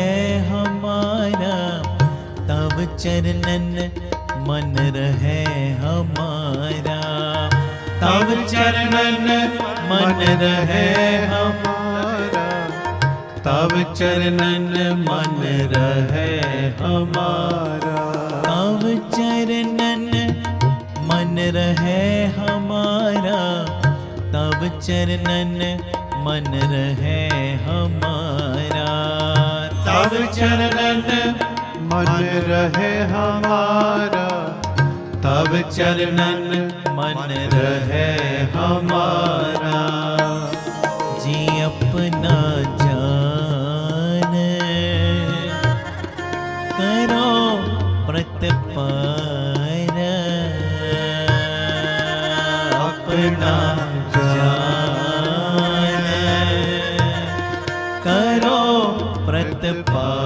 हमारा, तव चरणन मन रहे हमारा, तव चरणन मन रहे हमारा, तव चरणन मन रहे हमारा, तव चरणन मन रहे हमारा, तव चरणन मन रहे हमारा, तव चरणन मन रहे हमारा, तब चरणन मन रहे हमारा। जी अपना जान, करो प्रतिपारा अपना जान, करो प्रतिपारा।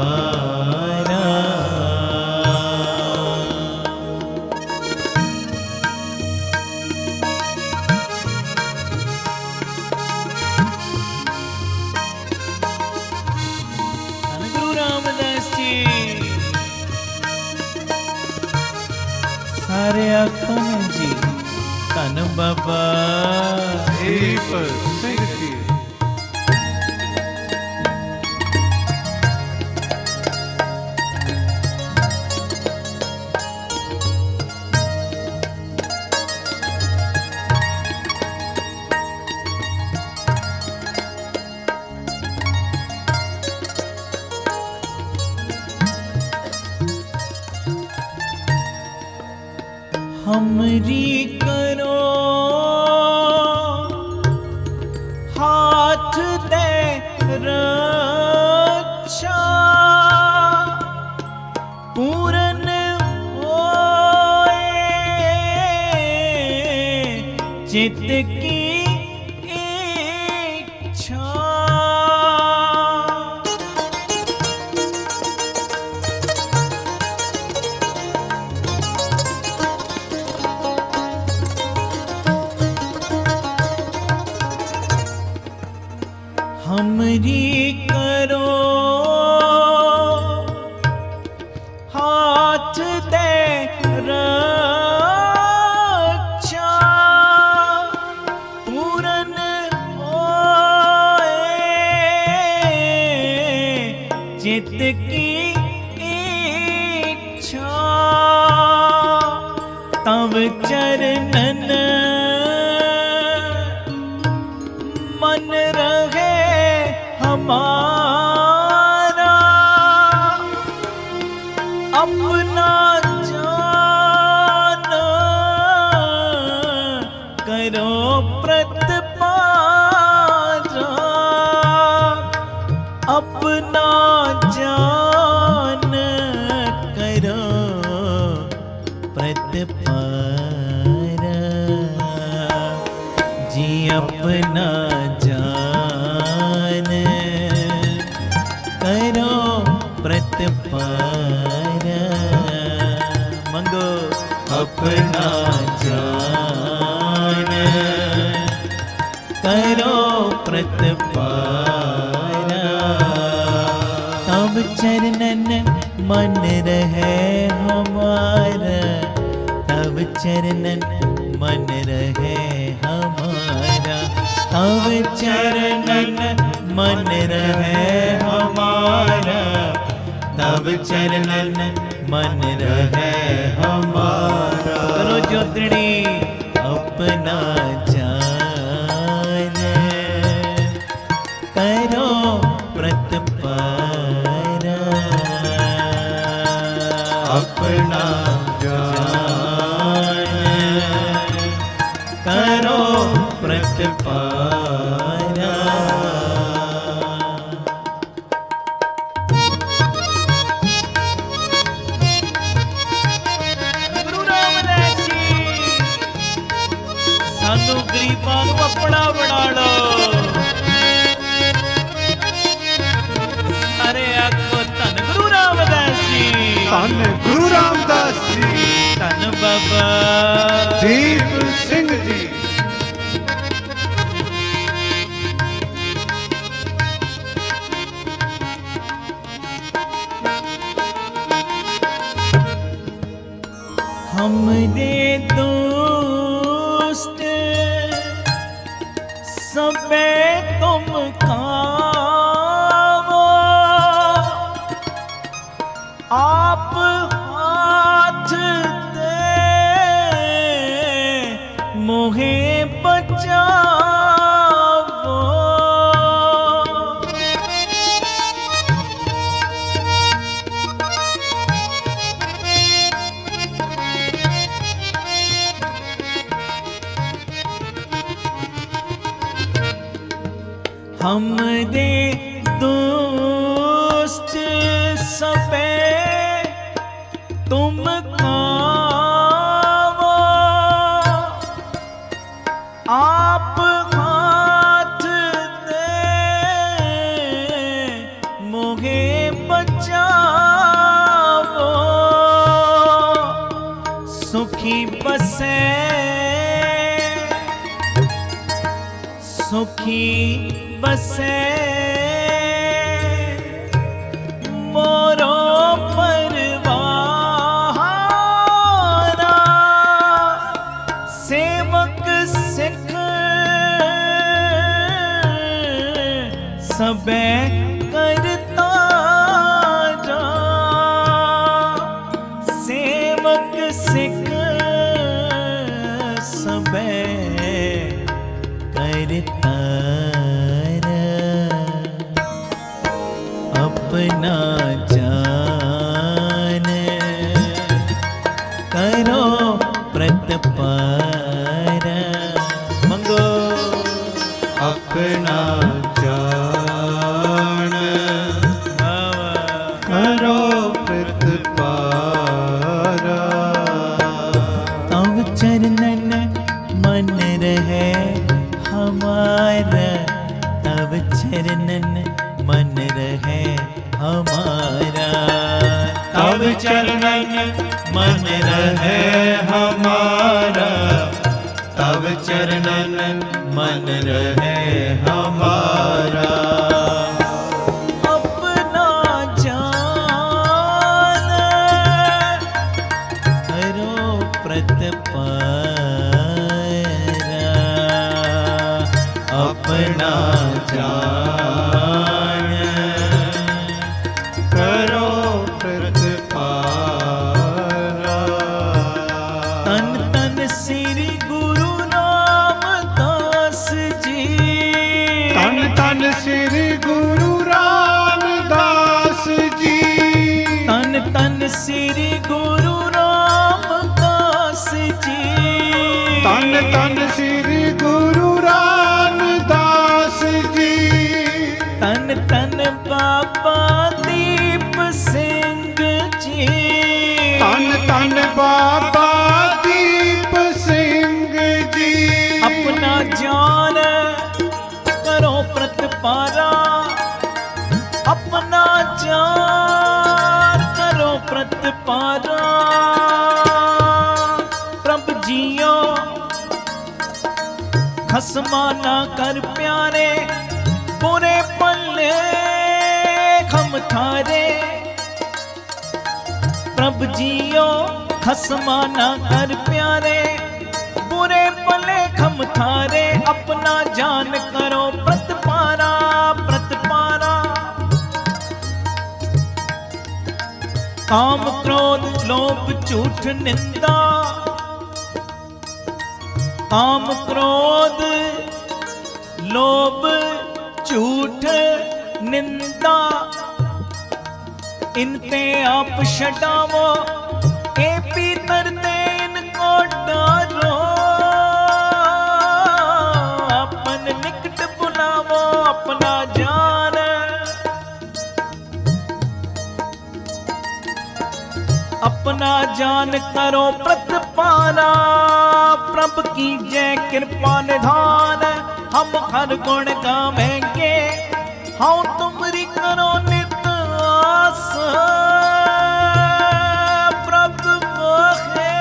सारे आखन जी धन बाबा दीप सिंह जी। हमरी करो हाथ दे रक्षा, पूरन होए चित की इच्छा। हमरी करो हाथ दे रक्षा, पूरन होए चित की इच्छा। तव चरणन मन रहे हमारा, अपना जान करो प्रतिपारा, अपना जान करो प्रतिपारा। जी अपना जान करो प्रतिपारा। मंगो अपना जान करो प्रतिपारा। तब चरणन मन रहे हमारा, तब चरणन मन रहे हमारा, तव चरणन मन रहे हमारा, तव चरणन मन रहे हमारा। करो जोतड़ी अपना जान, करो प्रतपारा, अपना जान करो प्रतपारा। गुरु रामदास जी सानू गरीबां नू अपना बना लो। अरे आखो धन गुरु रामदास जी, धन गुरु रामदास जी, धन बाबा दीप सिंह जी। हमरे दोस्त सबे तुम खाओ, आप हाथ दे मोहे बचाओ। हमरे दोस्त सबे तुम खाओ, आप हाथ दे मोहे बचाओ। सुखी बसे सुखी बसे मोरो परवारा, सेवक सिख सबे करता जा, सेवक सिख सबे करता अपना जान, करो प्रतपारा। मंगो अपना जान करो प्रतपारा। तव चरणन मन रहे हमारा, तव चरणन मन रहे हमारा, तव चरणन मन रहे हमारा, तव चरणन मन रहे हमारा। अपना जान करो प्रतपारा, अपना जान करो प्रतपारा। तन तन श्री गुरु रामदास जी, तन तन श्री गुरु रामदास जी, तन तन श्री गुरु रामदास जी, तन तन श्री गुरु रामदास जी, तन तन बाबा दीप सिंह जी, तन तन बाबा दीप सिंह जी। अपना जान करो प्रतपारा, अपना जान करो प्रतपारा। प्रभ जियो खसमा ना कर प्यारे, बुरे पल्ले खम थारे। प्रभ जियो खसमा ना कर प्यारे, बुरे पले खम थारे, अपना जान करो प्रतिपारा प्रतिपारा। काम क्रोध लोभ झूठ निंदा, काम क्रोध लोभ झूठ निंदा, इनते आप छडावो ए पीतर ते इनको डारो। अपन निकट बुलावो अपना जान, अपना जान करो प्रतिपाला। प्रभ की जय कृपा निधान, हम हर गुण गावेंगे, हाँ तुमरी करो नित आस। प्रभ मोहे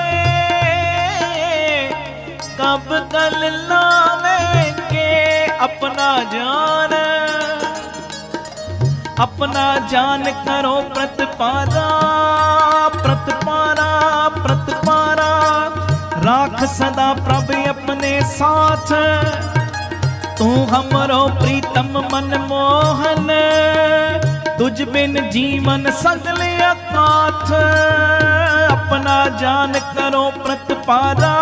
कब कल लावेंगे अपना जान, अपना जान करो प्रतिपारा प्रतिपारा प्रतिपारा। राख सदा प्रभ अपने साथ, तू हमरो प्रीतम मन मोहन। तुझ बिन जीवन सगल अकाथ, अपना जान करो प्रतिपारा।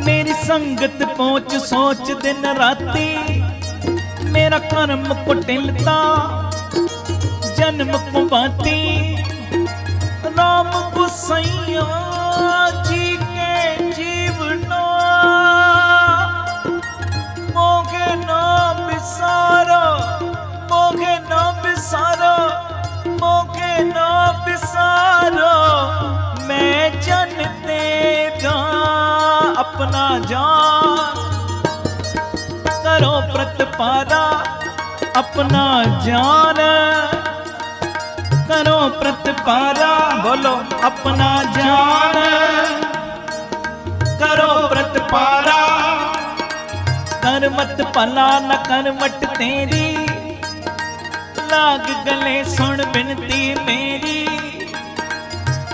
मेरी संगत पहुंच सोच दिन राती, मेरा कर्म कुटिलता जन्म कुबाती। राम गुसैया जी के जीवना, मोगे ना बिसारो मोगे ना बिसारो मोगे ना बिसारो। मैं जन तेरा अपना जान करो प्रतिपारा, अपना जान करो प्रतिपारा। बोलो अपना जान करो प्रतिपारा। कर मत भला न कर मत तेरी, लाग गले सुन बिनती मेरी।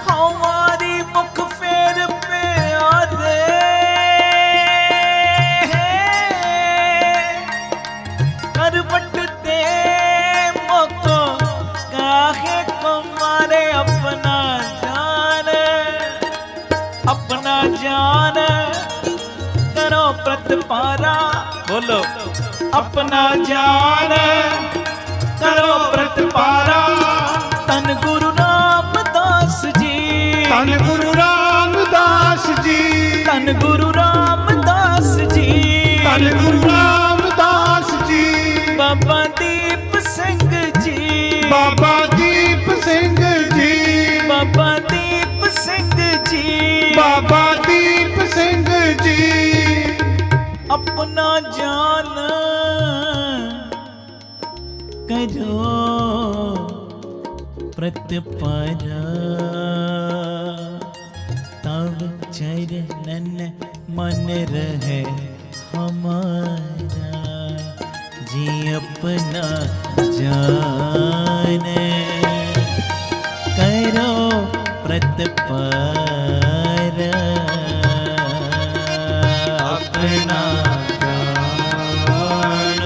हमारी मुख फेर प्यारे, कर बटते मोको काहे को मारे। अपना जान अपना जान करो प्रतिपारा। बोलो अपना जान करो प्रतिपारा। तन गुरु रामदास जी, तन गुरु रामदास जी, तन गुरु रामदास जी, तन गुरु रामदास जी। बाबा दीप सिंह जी, बाबा दीप सिंह जी, बाबा दीप सिंह जी, बाबा दीप सिंह जी। अपना जान करो प्रतिपारा। तब चरणन मन रहे हमारा, जी अपना जान करो प्रतिपारा। अपना जान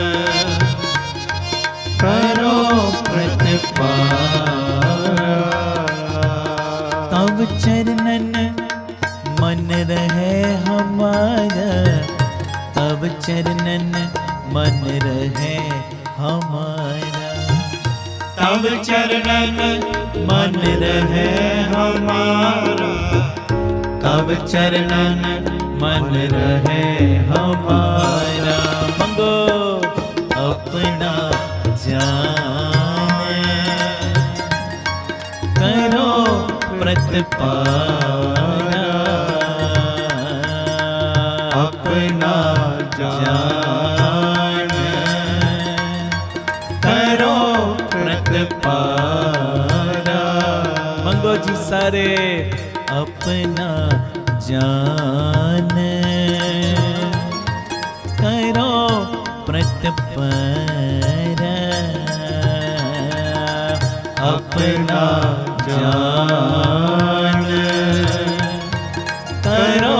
करो प्रतिपारा। तब चरणन मन रहे हमारा, तब चरणन मन रहे हमारा। तब चरणन मन रहे हमारा, तब चरणन मन रहे हमारा। मंगो अपना जान करो प्रतिपारा। अपना जान करो प्रतिपारा। मंगो जी सारे अपना जान करो प्रतिपारा। अपना जान करो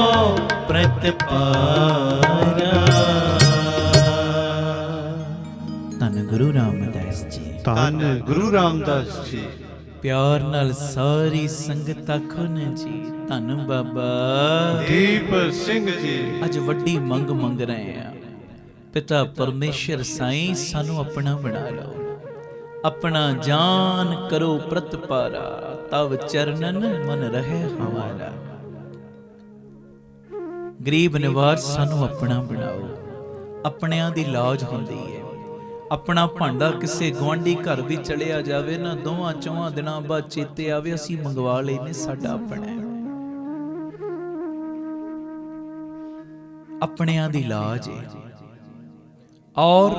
ਧੰਨ ਗੁਰੂ ਰਾਮਦਾਸ ਜੀ। ਪਿਆਰ ਨਾਲ ਸਾਰੀ ਸੰਗਤ ਆਖੋ ਨਾ ਜੀ ਧੰਨ ਬਾਬਾ ਦੀਪ ਸਿੰਘ ਜੀ। ਅੱਜ ਵੱਡੀ ਮੰਗ ਮੰਗ ਰਹੇ ਆ। ਪਿਤਾ ਪਰਮੇਸ਼ਰ ਸਾਈਂ ਸਾਨੂੰ ਆਪਣਾ ਬਣਾ ਲਓ, ਆਪਣਾ ਜਾਨ ਕਰੋ ਪ੍ਰਤਪਾਰਾ, ਤਵ ਚਰਨਨ ਮਨ ਰਹੇ ਹਮਾਰਾ। ਗਰੀਬ ਨਿਵਾਜ ਸਾਨੂੰ ਆਪਣਾ ਬਣਾਓ। ਆਪਣਿਆਂ ਦੀ ਲਾਜ ਹੁੰਦੀ ਹੈ। ਆਪਣਾ ਭਾਂਡਾ ਕਿਸੇ ਗੁਆਂਢੀ ਘਰ ਵੀ ਚਲਿਆ ਜਾਵੇ ਨਾ, 2-4 ਦਿਨਾਂ ਬਾਅਦ ਚੇਤੇ ਆਵੇ ਅਸੀਂ ਮੰਗਵਾ ਲੈਨੇ, ਸਾਡਾ ਆਪਣਾ ਹੈ। ਆਪਣਿਆਂ ਦੀ ਲਾਜ ਹੈ। ਔਰ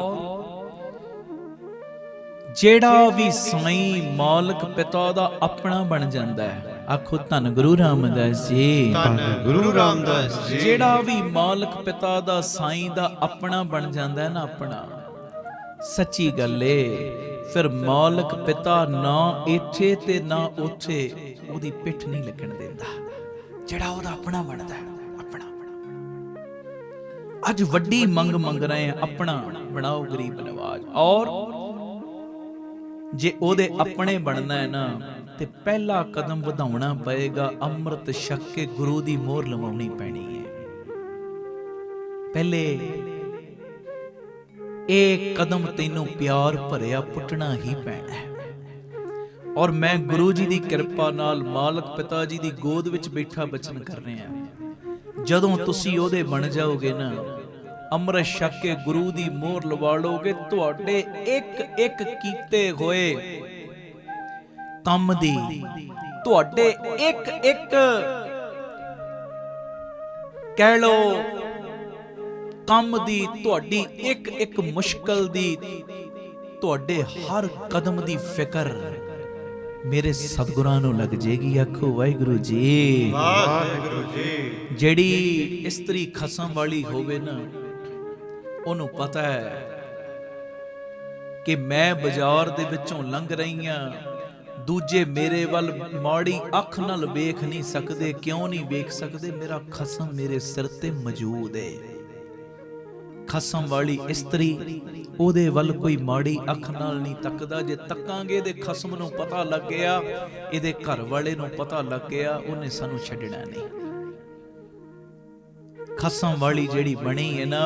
ਜਿਹੜਾ ਵੀ ਸਾਈਂ ਮਾਲਕ ਪਿਤਾ ਦਾ ਆਪਣਾ ਬਣ ਜਾਂਦਾ ਹੈ, ਆਖੋ ਧੰਨ ਗੁਰੂ ਰਾਮਦਾਸ ਜੀ। ਧੰਨ ਗੁਰੂ ਰਾਮਦਾਸ ਜੀ। ਜਿਹੜਾ ਵੀ ਮਾਲਕ ਪਿਤਾ ਦਾ ਸਾਈਂ ਦਾ ਆਪਣਾ ਬਣ ਜਾਂਦਾ ਹੈ ਨਾ, ਆਪਣਾ, ਸੱਚੀ ਗੱਲ ਏ, ਫਿਰ ਮਾਲਕ ਪਿਤਾ ਨਾ ਇੱਥੇ ਤੇ ਨਾ ਉੱਥੇ ਉਹਦੀ ਪਿੱਠ ਨਹੀਂ ਲੱਗਣ ਦਿੰਦਾ। ਜਿਹੜਾ ਉਹਦਾ ਆਪਣਾ ਬਣਦਾ, ਆਪਣਾ। ਅੱਜ ਵੱਡੀ ਮੰਗ ਮੰਗ ਰਹੇ ਆ, ਆਪਣਾ ਬਣਾਓ ਗਰੀਬ ਨਿਵਾਜ। ਔਰ ਜੇ ਉਹਦੇ ਆਪਣੇ ਬਣਨਾ ਹੈ ਨਾ, ਤੇ ਪਹਿਲਾ ਕਦਮ ਵਧਾਉਣਾ ਪਏਗਾ, ਅੰਮ੍ਰਿਤ ਛਕ ਕੇ ਗੁਰੂ ਦੀ ਮੋਹਰ ਲਵਾਉਣੀ ਪੈਣੀ ਹੈ। ਪਹਿਲੇ ਇਹ ਕਦਮ ਤੈਨੂੰ ਪਿਆਰ ਭਰਿਆ ਪੁੱਟਣਾ ਹੀ ਪੈਣਾ ਹੈ। ਔਰ ਮੈਂ ਗੁਰੂ ਜੀ ਦੀ ਕਿਰਪਾ ਨਾਲ ਮਾਲਕ ਪਿਤਾ ਜੀ ਦੀ ਗੋਦ ਵਿੱਚ ਬੈਠਾ ਬਚਨ ਕਰ ਰਿਹਾ, ਜਦੋਂ ਤੁਸੀਂ ਉਹਦੇ ਬਣ ਜਾਓਗੇ ਨਾ, ਅੰਮ੍ਰਿਤ ਛਕ ਕੇ ਗੁਰੂ ਦੀ ਮੋਹਰ ਲਵਾ ਲਓਗੇ, ਤੁਹਾਡੇ ਇੱਕ ਇੱਕ ਕੀਤੇ ਹੋਏ ਕੰਮ ਦੀ, ਤੁਹਾਡੇ ਇੱਕ ਇੱਕ ਕਹਿ ਲੋ ਕੰਮ ਦੀ, ਤੁਹਾਡੀ ਇੱਕ ਇੱਕ ਮੁਸ਼ਕਲ ਦੀ, ਤੁਹਾਡੇ ਹਰ ਕਦਮ ਦੀ ਫਿਕਰ ਮੇਰੇ ਸਤਿਗੁਰਾਂ ਨੂੰ ਲੱਗ ਜੇਗੀ। ਆਖੋ ਵਾਹਿਗੁਰੂ ਜੀ। ਵਾਹਿਗੁਰੂ ਜੀ। ਜਿਹੜੀ ਇਸਤਰੀ ਖਸਮ ਵਾਲੀ ਹੋਵੇ ਨਾ, ਉਹਨੂੰ ਪਤਾ ਹੈ ਕਿ ਮੈਂ ਬਾਜ਼ਾਰ ਦੇ ਵਿੱਚੋਂ ਲੰਘ ਰਹੀ ਹਾਂ, ਦੂਜੇ ਮੇਰੇ ਵੱਲ ਮਾੜੀ ਅੱਖ ਨਾਲ ਵੇਖ ਨਹੀਂ ਸਕਦੇ। ਕਿਉਂ ਨਹੀਂ ਵੇਖ ਸਕਦੇ? ਮੇਰਾ ਖਸਮ ਮੇਰੇ ਸਿਰ ਤੇ ਮੌਜੂਦ ਹੈ। ਖਸਮ ਵਾਲੀ ਇਸਤਰੀ ਉਹਦੇ ਵੱਲ ਕੋਈ ਮਾੜੀ ਅੱਖ ਨਾਲ ਨਹੀਂ ਤੱਕਦਾ। ਜੇ ਤੱਕਾਂਗੇ ਇਹਦੇ ਖਸਮ ਨੂੰ ਪਤਾ ਲੱਗ ਗਿਆ, ਇਹਦੇ ਘਰ ਵਾਲੇ ਨੂੰ ਪਤਾ ਲੱਗ ਗਿਆ, ਉਹਨੇ ਸਾਨੂੰ ਛੱਡਣਾ ਨਹੀਂ। ਖਸਮ ਵਾਲੀ ਜਿਹੜੀ ਬਣੀ ਹੈ ਨਾ,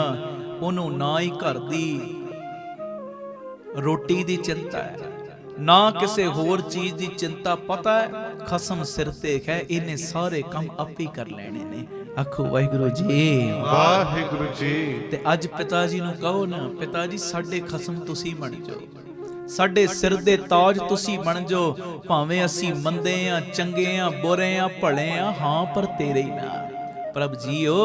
ਉਹਨੂੰ ਨਾ ਹੀ ਘਰ ਦੀ ਰੋਟੀ ਦੀ ਚਿੰਤਾ ਹੈ, ਨਾ ਕਿਸੇ ਹੋਰ ਚੀਜ਼ ਦੀ ਚਿੰਤਾ। ਪਤਾ ਹੈ ਖਸਮ ਸਿਰ ਤੇ ਹੈ, ਇਹਨੇ ਸਾਰੇ ਕੰਮ ਆਪੇ ਕਰ ਲੈਣੇ ਨੇ। ਆਖੋ ਵਾਹਿਗੁਰੂ ਜੀ। ਵਾਹਿਗੁਰੂ ਜੀ। ਤੇ ਅੱਜ ਪਿਤਾ ਜੀ ਨੂੰ ਕਹੋ ਨਾ, ਪਿਤਾ ਜੀ ਸਾਡੇ ਖਸਮ ਤੁਸੀਂ ਬਣ ਜਾਓ, ਸਾਡੇ ਸਿਰ ਦੇ ਤਾਜ ਤੁਸੀਂ ਬਣ ਜਾਓ। ਭਾਵੇਂ ਅਸੀਂ ਮੰਦੇ ਆ, ਚੰਗੇ ਆ, ਬੁਰੇ ਆ, ਭਲੇ ਆ, ਹਾਂ ਪਰ ਤੇਰੇ ਹੀ ਨਾ। ਪ੍ਰਭ ਜੀਓ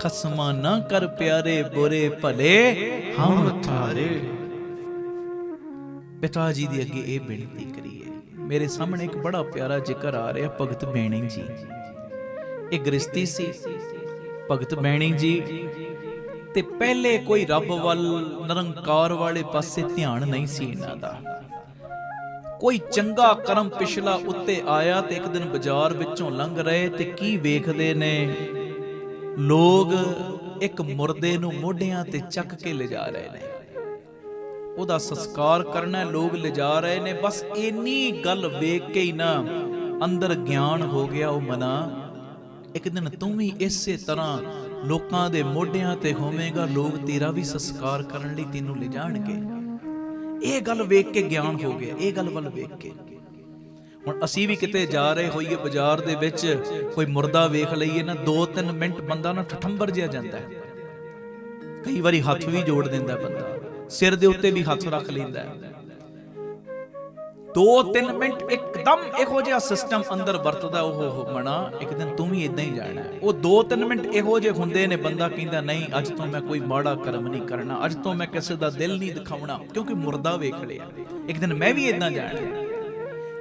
ਖਸਮਾਂ ਨਾ ਕਰ ਪਿਆਰੇ, ਬੁਰੇ ਭਲੇ ਹਮ ਥਾਰੇ। ਪਿਤਾ ਜੀ ਦੀ ਅੱਗੇ ਇਹ ਬੇਨਤੀ ਕਰੀਏ। ਮੇਰੇ ਸਾਹਮਣੇ ਇੱਕ ਬੜਾ ਪਿਆਰਾ ਜ਼ਿਕਰ ਆ ਰਿਹਾ, ਭਗਤ ਬੈਣੀ ਜੀ। ਇਹ ਗ੍ਰਸਤੀ ਸੀ ਭਗਤ ਬੈਣੀ ਜੀ, ਤੇ ਪਹਿਲੇ ਕੋਈ ਰੱਬ ਵੱਲ, ਨਿਰੰਕਾਰ ਵਾਲੇ ਪਾਸੇ ਧਿਆਨ ਨਹੀਂ ਸੀ ਇਹਨਾਂ ਦਾ। ਕੋਈ ਚੰਗਾ ਕਰਮ ਪਿਛਲਾ ਉੱਤੇ ਆਇਆ, ਤੇ ਇੱਕ ਦਿਨ ਬਾਜ਼ਾਰ ਵਿੱਚੋਂ ਲੰਘ ਰਹੇ, ਤੇ ਕੀ ਵੇਖਦੇ ਨੇ ਲੋਕ? ਇੱਕ ਮੁਰਦੇ ਨੂੰ ਮੋਢਿਆਂ ਤੇ ਚੱਕ ਕੇ ਲਿਜਾ ਰਹੇ ਨੇ, ਉਹਦਾ ਸੰਸਕਾਰ ਕਰਨਾ ਲੋਕ ਲਿਜਾ ਰਹੇ ਨੇ। ਬਸ ਇੰਨੀ ਗੱਲ ਵੇਖ ਕੇ ਹੀ ਨਾ ਅੰਦਰ ਗਿਆਨ ਹੋ ਗਿਆ ਉਹ ਮਨਾ, ਇੱਕ ਦਿਨ ਤੂੰ ਵੀ ਇਸੇ ਤਰ੍ਹਾਂ ਲੋਕਾਂ ਦੇ ਮੋਢਿਆਂ ਤੇ ਹੋਵੇਂਗਾ, ਲੋਕ ਤੇਰਾ ਵੀ ਸੰਸਕਾਰ ਕਰਨ ਲਈ ਤੈਨੂੰ ਲਿਜਾਣਗੇ। ਇਹ ਗੱਲ ਵੇਖ ਕੇ ਗਿਆਨ ਹੋ ਗਿਆ, ਇਹ ਗੱਲ ਵੱਲ ਵੇਖ ਕੇ। ਹੁਣ ਅਸੀਂ ਵੀ ਕਿਤੇ ਜਾ ਰਹੇ ਹੋਈਏ ਬਾਜ਼ਾਰ ਦੇ ਵਿੱਚ, ਕੋਈ ਮੁਰਦਾ ਵੇਖ ਲਈਏ ਨਾ, 2-3 ਮਿੰਟ ਬੰਦਾ ਨਾ ਠਠੰਬਰ ਜਿਹਾ ਜਾਂਦਾ ਹੈ। ਕਈ ਵਾਰੀ ਹੱਥ ਵੀ ਜੋੜ ਦਿੰਦਾ ਬੰਦਾ, ਸਿਰ ਦੇ ਉੱਤੇ ਵੀ ਹੱਥ ਰੱਖ ਲੈਂਦਾ। 2-3 ਮਿੰਟ ਇੱਕਦਮ ਇਹੋ ਜਿਹਾ ਸਿਸਟਮ ਅੰਦਰ ਵਰਤਦਾ ਉਹ ਮਨਾ, ਇੱਕ ਦਿਨ ਤੂੰ ਵੀ ਇਦਾਂ ਹੀ ਜਾਣਾ। ਉਹ 2-3 ਮਿੰਟ ਇਹੋ ਜਿਹੇ ਹੁੰਦੇ ਨੇ, ਬੰਦਾ ਕਹਿੰਦਾ ਨਹੀਂ ਅੱਜ ਤੋਂ ਮੈਂ ਕੋਈ ਮਾੜਾ ਕਰਮ ਨਹੀਂ ਕਰਨਾ, ਅੱਜ ਤੋਂ ਮੈਂ ਕਿਸੇ ਦਾ ਦਿਲ ਨਹੀਂ ਦਿਖਾਉਣਾ, ਕਿਉਂਕਿ ਮੁਰਦਾ ਵੇਖ ਲਿਆ, ਇੱਕ ਦਿਨ ਮੈਂ ਵੀ ਇਦਾਂ ਜਾਣਾ।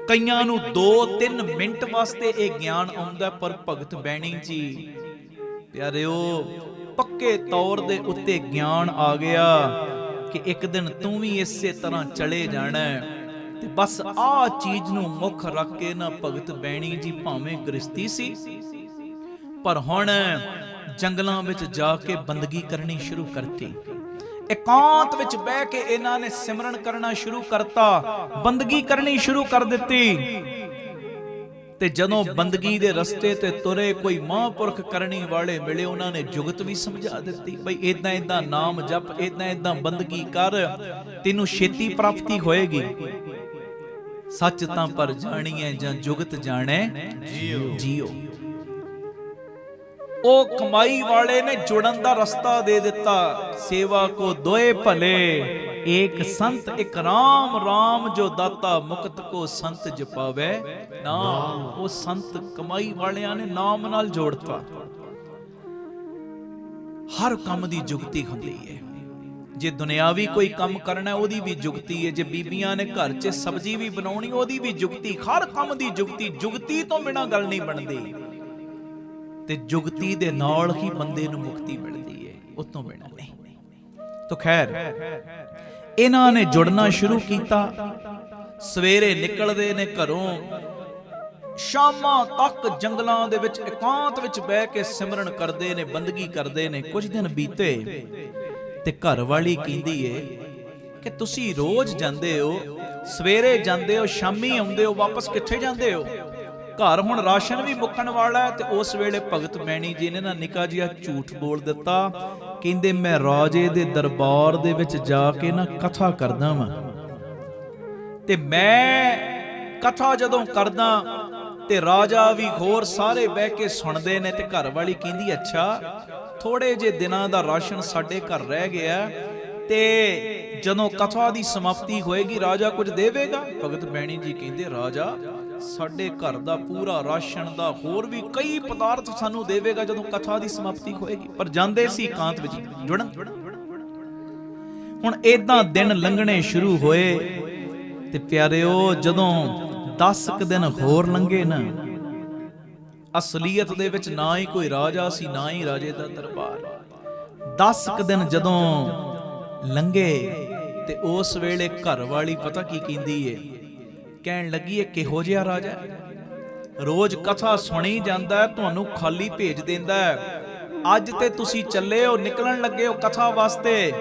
ਕਈਆਂ ਨੂੰ 2-3 ਮਿੰਟ ਵਾਸਤੇ ਇਹ ਗਿਆਨ ਆਉਂਦਾ, ਪਰ ਭਗਤ ਬੈਣੀ ਜੀ ਪਿਆਰਿਓ ਪੱਕੇ ਤੌਰ ਦੇ ਉੱਤੇ ਗਿਆਨ ਆ ਗਿਆ ਕਿ ਇੱਕ ਦਿਨ ਤੂੰ ਵੀ ਇਸੇ ਤਰ੍ਹਾਂ ਚਲੇ ਜਾਣਾ। ਤੇ ਬਸ ਆਹ ਚੀਜ਼ ਨੂੰ ਮੁੱਖ ਰੱਖ ਕੇ ਨਾ ਭਗਤ ਬੈਣੀ ਜੀ ਭਾਵੇਂ ਗ੍ਰਸਤੀ ਸੀ, ਪਰ ਹੁਣ ਜੰਗਲਾਂ ਵਿੱਚ ਜਾ ਕੇ ਬੰਦਗੀ ਕਰਨੀ ਸ਼ੁਰੂ ਕਰਤੀ। ਇਕਾਂਤ ਵਿੱਚ ਬਹਿ ਕੇ ਇਹਨਾਂ ਨੇ ਸਿਮਰਨ ਕਰਨਾ ਸ਼ੁਰੂ ਕਰਤਾ, ਬੰਦਗੀ ਕਰਨੀ ਸ਼ੁਰੂ ਕਰ ਦਿੱਤੀ। ਤੇ ਜਦੋਂ ਬੰਦਗੀ ਦੇ ਰਸਤੇ ਤੇ ਤੁਰੇ, ਕੋਈ ਮਹਾਂਪੁਰਖ ਕਰਨੀ ਵਾਲੇ ਮਿਲੇ, ਉਹਨਾਂ ਨੇ ਜੁਗਤ ਵੀ ਸਮਝਾ ਦਿੱਤੀ, ਬਈ ਇਦਾਂ ਇਦਾਂ ਨਾਮ ਜਪ, ਇਦਾਂ ਇਦਾਂ ਬੰਦਗੀ ਕਰ, ਤੈਨੂੰ ਛੇਤੀ ਪ੍ਰਾਪਤੀ ਹੋਏਗੀ। ਸੱਚ ਤਾਂ ਪਰ ਜਾਣੀਏ ਜਾਂ ਜੁਗਤ ਜਾਣੈ ਜੀਓ। ਉਹ ਕਮਾਈ ਵਾਲੇ ਨੇ ਜੁੜਨ ਦਾ ਰਸਤਾ ਦੇ ਦਿੱਤਾ। ਸੇਵਾ ਕੋ ਦੋਏ ਭਲੇ, ਏਕ ਸੰਤ ਇਕ ਰਾਮ, ਰਾਮ ਜੋ ਦਾਤਾ ਮੁਕਤ ਕੋ ਸੰਤ ਜਪਾਵੇ ਨਾਮ। ਉਹ ਸੰਤ ਕਮਾਈ ਵਾਲਿਆਂ ਨੇ ਨਾਮ ਨਾਲ ਜੋੜਤਾ। ਹਰ ਕੰਮ ਦੀ ਜੁਗਤੀ ਹੁੰਦੀ ਹੈ। ਜੇ ਦੁਨਿਆਵੀ ਕੋਈ ਕੰਮ ਕਰਨਾ ਉਹਦੀ ਵੀ ਜੁਗਤੀ ਹੈ। ਜੇ ਬੀਬੀਆਂ ਨੇ ਘਰ 'ਚ ਸਬਜ਼ੀ ਵੀ ਬਣਾਉਣੀ ਉਹਦੀ ਵੀ ਜੁਗਤੀ। ਹਰ ਕੰਮ ਦੀ ਜੁਗਤੀ। ਜੁਗਤੀ ਤੋਂ ਬਿਨਾਂ ਗੱਲ ਨਹੀਂ ਬਣਦੀ। ਤੇ ਜੁਗਤੀ ਦੇ ਨਾਲ ਹੀ ਬੰਦੇ ਨੂੰ ਮੁਕਤੀ ਮਿਲਦੀ ਹੈ, ਉਸ ਤੋਂ ਬਿਨਾਂ ਨਹੀਂ। ਤਾਂ ਖੈਰ ਇਹਨਾਂ ਨੇ ਜੁੜਨਾ ਸ਼ੁਰੂ ਕੀਤਾ। ਸਵੇਰੇ ਨਿਕਲਦੇ ਨੇ ਘਰੋਂ, ਸ਼ਾਮਾਂ ਤੱਕ ਜੰਗਲਾਂ ਦੇ ਵਿੱਚ ਇਕਾਂਤ ਵਿੱਚ ਬਹਿ ਕੇ ਸਿਮਰਨ ਕਰਦੇ ਨੇ, ਬੰਦਗੀ ਕਰਦੇ ਨੇ। ਕੁਝ ਦਿਨ ਬੀਤੇ ਤੇ ਘਰ ਵਾਲੀ ਕਹਿੰਦੀ ਏ ਕਿ ਤੁਸੀਂ ਰੋਜ਼ ਜਾਂਦੇ ਹੋ, ਸਵੇਰੇ ਜਾਂਦੇ ਹੋ, ਸ਼ਾਮੀ ਆਉਂਦੇ ਹੋ, ਵਾਪਸ ਕਿੱਥੇ ਜਾਂਦੇ ਹੋ? ਘਰ ਹੁਣ ਰਾਸ਼ਨ ਵੀ ਮੁੱਕਣ ਵਾਲਾ ਹੈ। ਤੇ ਉਸ ਵੇਲੇ ਭਗਤ ਬੈਣੀ ਜੀ ਨੇ ਨਾ ਨਿੱਕਾ ਜਿਹਾ ਝੂਠ ਬੋਲ ਦਿੱਤਾ। ਕਹਿੰਦੇ ਮੈਂ ਰਾਜੇ ਦੇ ਦਰਬਾਰ ਦੇ ਵਿੱਚ ਜਾ ਕੇ ਨਾ ਕਥਾ ਕਰਦਾ ਵਾਂ, ਤੇ ਮੈਂ ਕਥਾ ਜਦੋਂ ਕਰਦਾ ਤੇ ਰਾਜਾ ਵੀ ਹੋਰ ਸਾਰੇ ਬਹਿ ਕੇ ਸੁਣਦੇ ਨੇ। ਤੇ ਘਰ ਵਾਲੀ ਕਹਿੰਦੀ ਅੱਛਾ, ਥੋੜੇ ਜਿਹੇ ਦਿਨਾਂ ਦਾ ਰਾਸ਼ਨ ਸਾਡੇ ਘਰ ਰਹਿ ਗਿਆ, ਤੇ ਜਦੋਂ ਕਥਾ ਦੀ ਸਮਾਪਤੀ ਹੋਏਗੀ ਰਾਜਾ ਕੁਝ ਦੇਵੇਗਾ? ਭਗਤ ਬੈਣੀ ਜੀ ਕਹਿੰਦੇ ਰਾਜਾ ਸਾਡੇ ਘਰ ਦਾ ਪੂਰਾ ਰਾਸ਼ਨ ਦਾ ਹੋਰ ਵੀ ਕਈ ਪਦਾਰਥ ਸਾਨੂੰ ਦੇਵੇਗਾ ਜਦੋਂ ਕਥਾ ਦੀ ਸਮਾਪਤੀ ਹੋਏਗੀ। ਪਰ ਜਾਂਦੇ ਸੀ ਇਕਾਂਤ ਵਿੱਚ ਜੁੜਨ। ਹੁਣ ਏਦਾਂ ਦਿਨ ਲੰਘਣੇ ਸ਼ੁਰੂ ਹੋਏ। ਤੇ ਪਿਆਰਿਓ, ਜਦੋਂ 10 ਕੁ ਦਿਨ ਹੋਰ ਲੰਘੇ ਨਾ, ਅਸਲੀਅਤ ਦੇ ਵਿੱਚ ਨਾ ਹੀ ਕੋਈ ਰਾਜਾ ਸੀ, ਨਾ ਹੀ ਰਾਜੇ ਦਾ ਦਰਬਾਰ। 10 ਕੁ ਦਿਨ ਜਦੋਂ ਲੰਘੇ ਤੇ ਉਸ ਵੇਲੇ ਘਰ ਵਾਲੀ ਪਤਾ ਕੀ ਕਹਿੰਦੀ ਏ? ਕਹਿਣ ਲੱਗੀ ਇਹ ਕਿਹੋ ਜਿਹਾ ਰਾਜਾ, ਰੋਜ਼ ਕਥਾ ਸੁਣੀ ਜਾਂਦਾ, ਤੁਹਾਨੂੰ ਖਾਲੀ ਭੇਜ ਦਿੰਦਾ। ਅੱਜ ਤੇ ਤੁਸੀਂ ਚੱਲੇ ਹੋ, ਨਿਕਲਣ ਲੱਗੇ ਹੋ ਕਥਾ ਵਾਸਤੇ,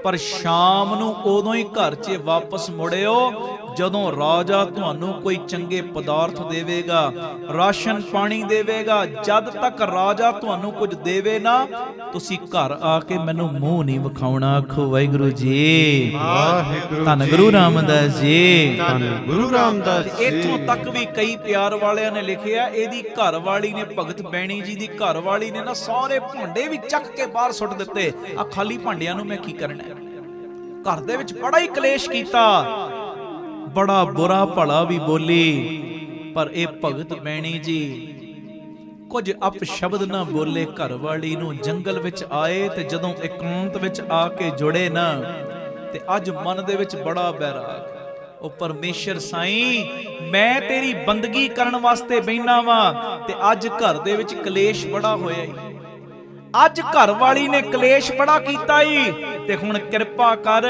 ਪਰ ਸ਼ਾਮ ਨੂੰ ਉਦੋਂ ਹੀ ਘਰ 'ਚ ਵਾਪਸ ਮੁੜਿਓ ਜਦੋਂ ਰਾਜਾ ਤੁਹਾਨੂੰ ਕੋਈ ਚੰਗੇ ਪਦਾਰਥ ਦੇਵੇਗਾ, ਰਾਸ਼ਨ ਪਾਣੀ ਦੇਵੇਗਾ। ਜਦ ਤੱਕ ਰਾਜਾ ਤੁਹਾਨੂੰ ਕੁਝ ਦੇਵੇ ਨਾ, ਤੁਸੀਂ ਘਰ ਆ ਕੇ ਮੈਨੂੰ ਮੂੰਹ ਨਹੀਂ ਵਿਖਾਉਣਾ। ਆਖੋ ਵਾਹਿਗੁਰੂ ਜੀ, ਧੰਨ ਗੁਰੂ ਰਾਮਦਾਸ ਜੀ, ਧੰਨ ਗੁਰੂ ਰਾਮਦਾਸ ਜੀ। ਇੱਥੋਂ ਤੱਕ ਵੀ ਕਈ ਪਿਆਰ ਵਾਲਿਆਂ ਨੇ ਲਿਖਿਆ, ਇਹਦੀ ਘਰ ਵਾਲੀ ਨੇ, ਭਗਤ ਬੈਣੀ ਜੀ ਦੀ ਘਰ ਵਾਲੀ ਨੇ ਨਾ ਸਾਰੇ ਭਾਂਡੇ ਵੀ ਚੱਕ ਕੇ ਬਾਹਰ ਸੁੱਟ ਦਿੱਤੇ। ਆ ਖਾਲੀ ਭਾਂਡਿਆਂ ਨੂੰ ਮੈਂ ਕੀ ਕਰਨਾ? ਘਰ ਦੇ ਵਿੱਚ ਬੜਾ ਹੀ ਕਲੇਸ਼ ਕੀਤਾ, ਬੜਾ ਬੁਰਾ ਭਲਾ ਵੀ ਬੋਲੀ। ਪਰ ਇਹ ਭਗਤ ਬੈਣੀ ਜੀ ਕੁਝ ਅਪਸ਼ਬਦ ਨਾ ਬੋਲੇ ਘਰ ਵਾਲੀ ਨੂੰ। ਜੰਗਲ ਵਿੱਚ ਆਏ ਤੇ ਜਦੋਂ ਇਕਾਂਤ ਵਿੱਚ ਆ ਕੇ ਜੁੜੇ ਨਾ, ਤੇ ਅੱਜ ਮਨ ਦੇ ਵਿੱਚ ਬੜਾ ਬੈਰਾਗ। ਉਹ ਪਰਮੇਸ਼ਰ ਸਾਈਂ, ਮੈਂ ਤੇਰੀ ਬੰਦਗੀ ਕਰਨ ਵਾਸਤੇ ਬੈਠਾ ਵਾਂ, ਤੇ ਅੱਜ ਘਰ ਦੇ ਵਿੱਚ ਕਲੇਸ਼ ਬੜਾ ਹੋਇਆ ਈ। ਅੱਜ ਘਰ ਵਾਲੀ ਨੇ ਕਲੇਸ਼ ਬੜਾ ਕੀਤਾ ਈ। ਤੇ ਹੁਣ ਕਿਰਪਾ ਕਰ,